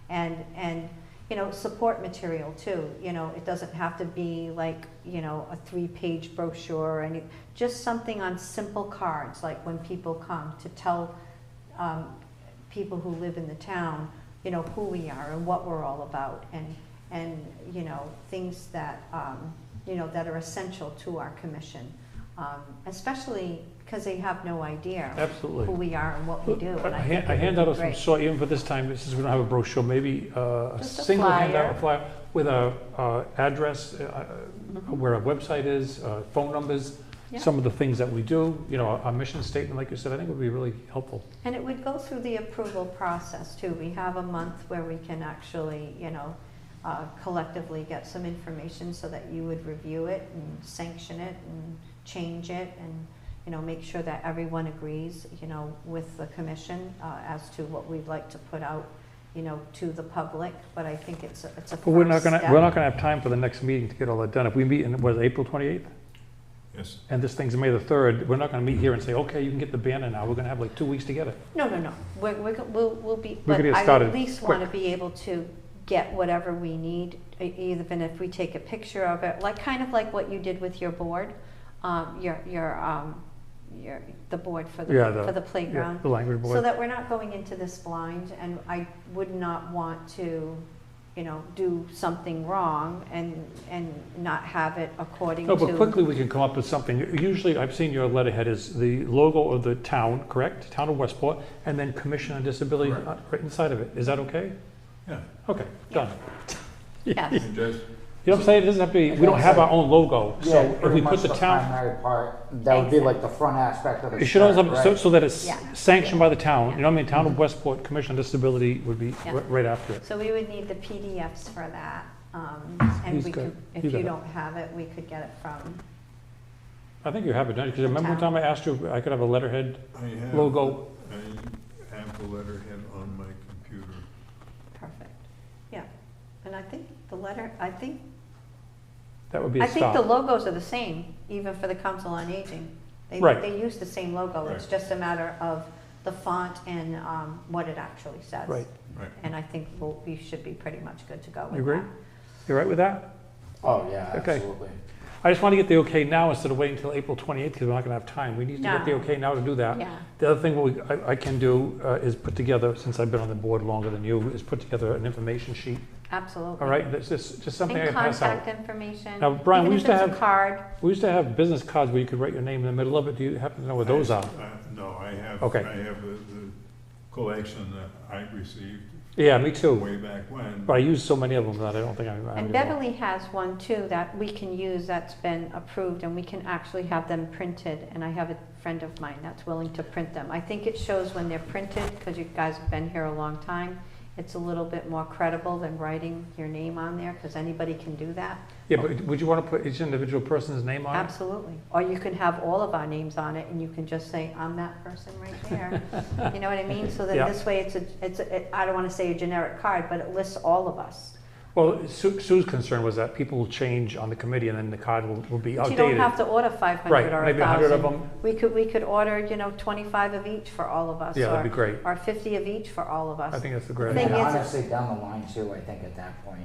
And you know, support material too. You know, it doesn't have to be like, you know, a 3-page brochure or any, just something on simple cards, like when people come, to tell people who live in the town, you know, who we are and what we're all about, and you know, things that you know, that are essential to our commission, especially because they have no idea Absolutely. who we are and what we do. And I think it hand would out be some great. sort, even for this time, since we don't have a brochure, maybe a Just a single handout, flyer. a flyer with a address, Mhm. where our website is, phone numbers, Yeah. some of the things that we do, you know, our mission statement, like you said, I think would be really helpful. And it would go through the approval process too. We have a month where we can actually, you know, collectively get some information so that you would review it and sanction it and change it, and, you know, make sure that everyone agrees, you know, with the commission as to what we'd like to put out, you know, to the public. But I think it's a But we're not first gonna, step. we're not gonna have time for the next meeting to get all that done. If we meet in, was it April 28th? Yeah, Yes. and this thing's May the 3rd, we're not gonna meet here and say, okay, you can get the banner now, we're gonna have like 2 weeks to get it. No, no, no, we'll be, We're but gonna get I started at least quick. want to be able to get whatever we need, even if we take a picture of it, like, kind of like what you did with your board, the board for Yeah, the Yeah, playground. the language So board. that we're not going into this blind, and I would not want to, you know, do something wrong and not have it according to. No, but quickly we can come up with something. Usually, I've seen your letterhead is the logo of the town, correct? Town of Westport, and then Commission on Disability Correct. right inside of it. Is that okay? Yeah. Okay, done. Yes. And just, You know what I'm saying? It doesn't have to be, we don't have our own logo. Yeah, So if pretty we much put the the town, primary part, that would be like the front aspect of the it should also, skirt, so right? so that it's Yeah. sanctioned by the town. You know what I mean? Town of Westport, Commission on Disability would be Yeah. right after it. So we would need the PDFs for that, and He's we got- could, if you got you it. don't have it, we could get it from, I think you have it, don't you? Because remember one town. time I asked you if I could have a letterhead I have. logo? I have the letterhead on my computer. perfect. Yeah, and I think That would be a I think the start. logos are the same, even for the Council on Aging. Right. They use the same logo, it's Right. just a matter of the font and what it actually says. Right. Right. And I think we should be pretty much good to go with that. You agree? You all right with that? Oh, yeah, Okay. absolutely. I just want to get the okay now instead of waiting until April 28th because we're not going to have time. We need to get the No. okay now to do that. Yeah, The other thing I can do is put together, since I've been on the board longer than you, is put together an information sheet. absolutely. All right, that's just something I And can pass out. contact information. Now, Brian, we even used if to it's a card. We used to have business cards where you could write your name in the middle of it. Do you happen to know what those are? No, I have, Okay. I have the collection that I received Yeah, me too. way back when. But I use so many of them that I don't think I'm. And Beverly has one too that we can use that's been approved, and we can actually have them printed, and I have a friend of mine that's willing to print them. I think it shows when they're printed, because you guys have been here a long time, it's a little bit more credible than writing your name on there, because anybody can do that. Yeah, but would you want to put each individual person's name on it? Absolutely. Or you can have all of our names on it, and you can just say, I'm that person right there. You know what I mean? So Yeah. that this way, I don't want to say a generic card, but it lists all of us. Well, Sue's concern was that people will change on the committee and then the card will be But you don't outdated. have to order 500 Right, or maybe 100 of 1,000. them. We could order, 25 of each for all of us. Yeah, that'd or- be great. Or 50 of each for all of us. I think that's a great Thing And idea. is- honestly, down the line too, I think at that point,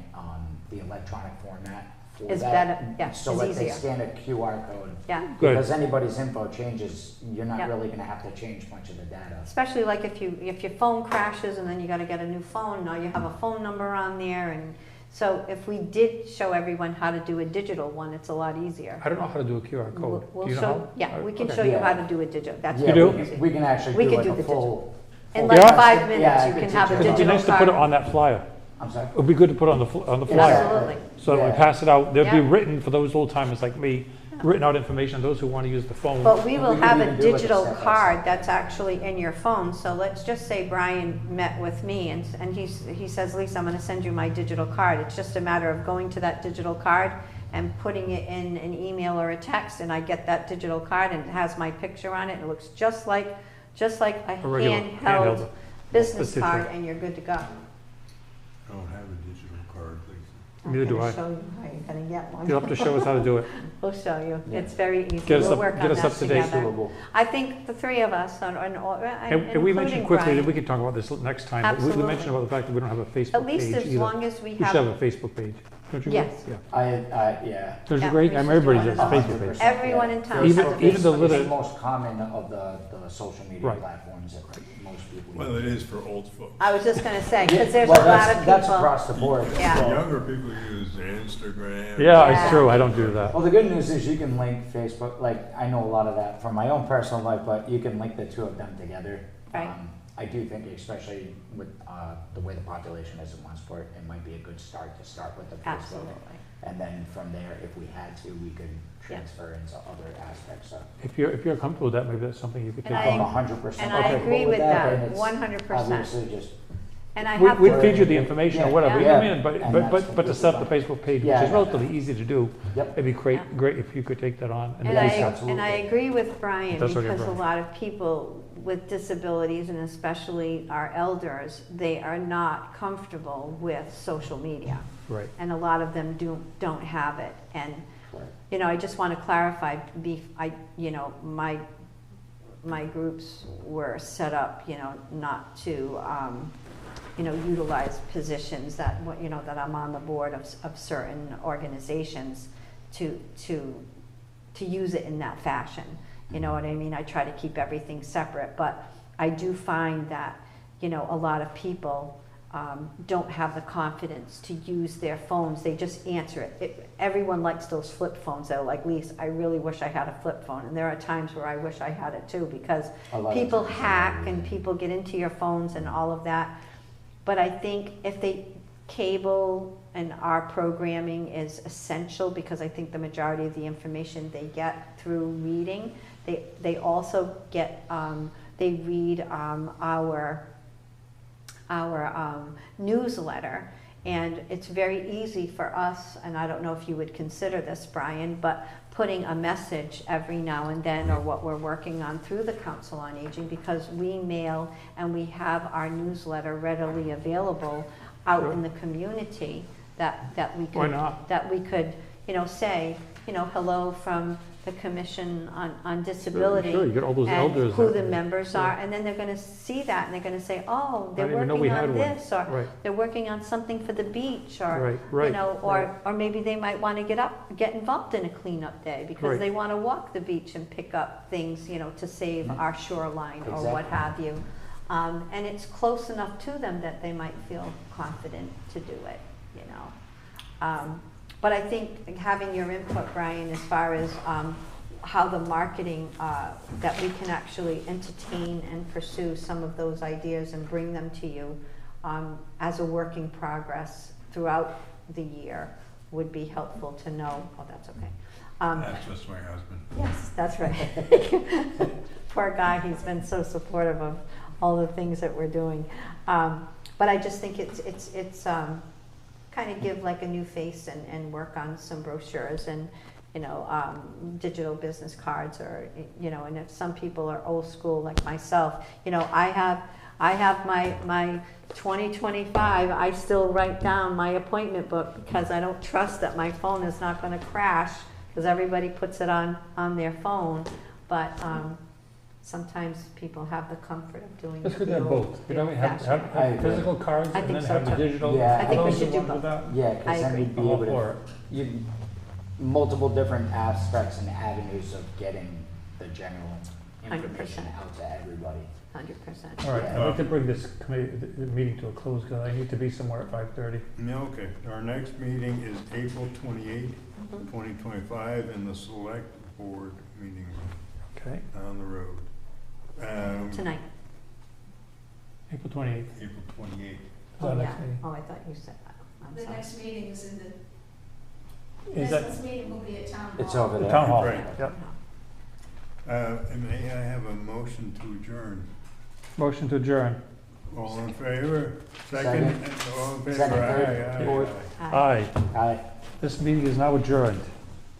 the electronic format for Is that, better, yeah, so is like they easier. scan a QR code, Yeah, Good. because anybody's info changes, you're not Yeah. really gonna have to change much of the data. especially like if your phone crashes and then you gotta get a new phone, now you have a phone number on there, and so if we did show everyone how to do a digital one, it's a lot easier. I don't know how to do a QR code. We'll Do you know show, how? yeah, we can Okay. show you Yeah. how to do a digital, that's Yeah, do? really easy. we can actually We do could like do a the full. In full like Yeah. 5 Yeah, minutes, you it's can have a It'd be digital nice to put it card. on that flyer. I'm sorry? It would be good to put on the flyer. Absolutely. So that when we Yeah. pass it out, there'd be Yeah. written, for those old timers like me, written out information, those who want to use the phone. But we will We could have a even do like a digital step-by-step. card that's actually in your phone, so let's just say Brian met with me and he says, Lisa, I'm gonna send you my digital card. It's just a matter of going to that digital card and putting it in an email or a text, and I get that digital card and it has my picture on it, and it looks just like a regular handheld handheld. business Digital. card, and you're good to go. I don't have a digital card, Lisa. Neither do I. I'm gonna show you how you're gonna get one. You'll have to show us how to do it. We'll show you. Yeah. It's very easy. Get us We'll up- work get on us that up to date. together. Doable. I think the three of us, and And we mentioned including quickly that Brian, we could talk about this next time, but we Absolutely. mentioned about the fact that we don't have a Facebook at page least as either. long as we We should have a have, Facebook page, don't you? Yes. Yeah. Yeah. Don't you Yeah, agree? we I mean, should do everybody one has a of Facebook those. page. Everyone in town Even- has a even the Facebook. little- It's the most common of the social media Right. platforms that most people use. Well, it is for old folks. I was just gonna say, because there's a Well, lot that's- of That's people, across the board. Yeah. The So- younger people use Instagram. Yeah, Yeah. it's true, I don't do that. Well, the good news is you can link Facebook, like, I know a lot of that from my own personal life, but you can link the two of them together. Right. I do think, especially with the way the population is in Westport, it might be a good start to start with the Facebook. absolutely. And then from there, if we had to, we could transfer into other aspects of. If you're comfortable with that, maybe that's something you could And take I- on. I'm 100% And I comfortable agree with and that, it's 100%. Obviously, just, And I We- have We'd to, feed you the information or Yeah, whatever, you know what I yeah. mean? But, And but, that's but to set up the completely Facebook page, which Yeah, is yeah. relatively easy to do, yep. it'd be great, Yeah. great if you could take that on. and Yes, I, absolutely. and I agree with Brian, That's okay, because a Brian. lot of people with disabilities, and especially our elders, they are not comfortable with social media. Right. And a lot of them don't have it. And Right. You know, I just want to clarify, my groups were set up, you know, not to, utilize positions that, that I'm on the board of certain organizations to use it in that fashion. You know what I mean? I try to keep everything separate, but I do find that, a lot of people don't have the confidence to use their phones. They just answer it. Everyone likes those flip phones. They're like, Lise, I really wish I had a flip phone. And there are times where I wish I had it too, because people hack and people get into your phones and all of that. But I think if cable and our programming is essential, because I think the majority of the information they get through reading, they also get, they read our newsletter, and it's very easy for us, and I don't know if you would consider this, Brian, but putting a message every now and then, or what we're working on through the Council on Aging, because we mail and we have our newsletter readily available out Sure. in the community, that we could, Why not? that we could, say, hello from the Commission on Disability. Sure, you get all those and elders. who that- the members yeah. are, and then they're gonna see that, and they're gonna say, oh, they're I didn't even know we working had on one. this, or Right, they're working on something for the beach, or, right. or maybe they might wanna get involved in a cleanup day, because Right. they wanna walk the beach and pick up things, to save Mhm. our shoreline, or what Exactly. have you. And it's close enough to them that they might feel confident to do it, But I think having your input, Brian, as far as, how the marketing, that we can actually entertain and pursue some of those ideas and bring them to you, as a work in progress throughout the year would be helpful to know. Oh, that's okay. That's just my husband. Yes, that's right. Poor guy, he's been so supportive of all the things that we're doing. But I just think it's kind of give like a new face and work on some brochures and, digital business cards, or, and if some people are old school like myself, I have my 2025, I still write down my appointment book, because I don't trust that my phone is not going to crash, because everybody puts it on their phone. But sometimes people have the comfort of doing It's it good to the have old- both. the Have old-fashioned. I agree. physical cards I and think then so, have the too. digital. Yeah, I think we Those should are do ones with both. that. Yeah, I because then agree. we'd be I'm all able for to, it. multiple different aspects and avenues of getting the general 100%. information out to everybody. 100%. All right, Yeah. I'd like to bring this the meeting to a close, because I need to be somewhere at 5:30. Okay, our next meeting is April 28th, Mhm. 2025, in the Select Board meeting room Okay, on the road. Tonight. April 28th. April 28th. Is Oh, our yeah. next meeting. Oh, I thought you said that. I'm The sorry. next meeting is in the, Is that- next meeting will be at Town Hall. It's over The there. town hall, Right. yep. And may I have a motion to adjourn? Motion to adjourn. All in favor? Second. All in favor? Second, Aye, third, aye, fourth. aye. Aye. Aye. Aye. This meeting is now adjourned.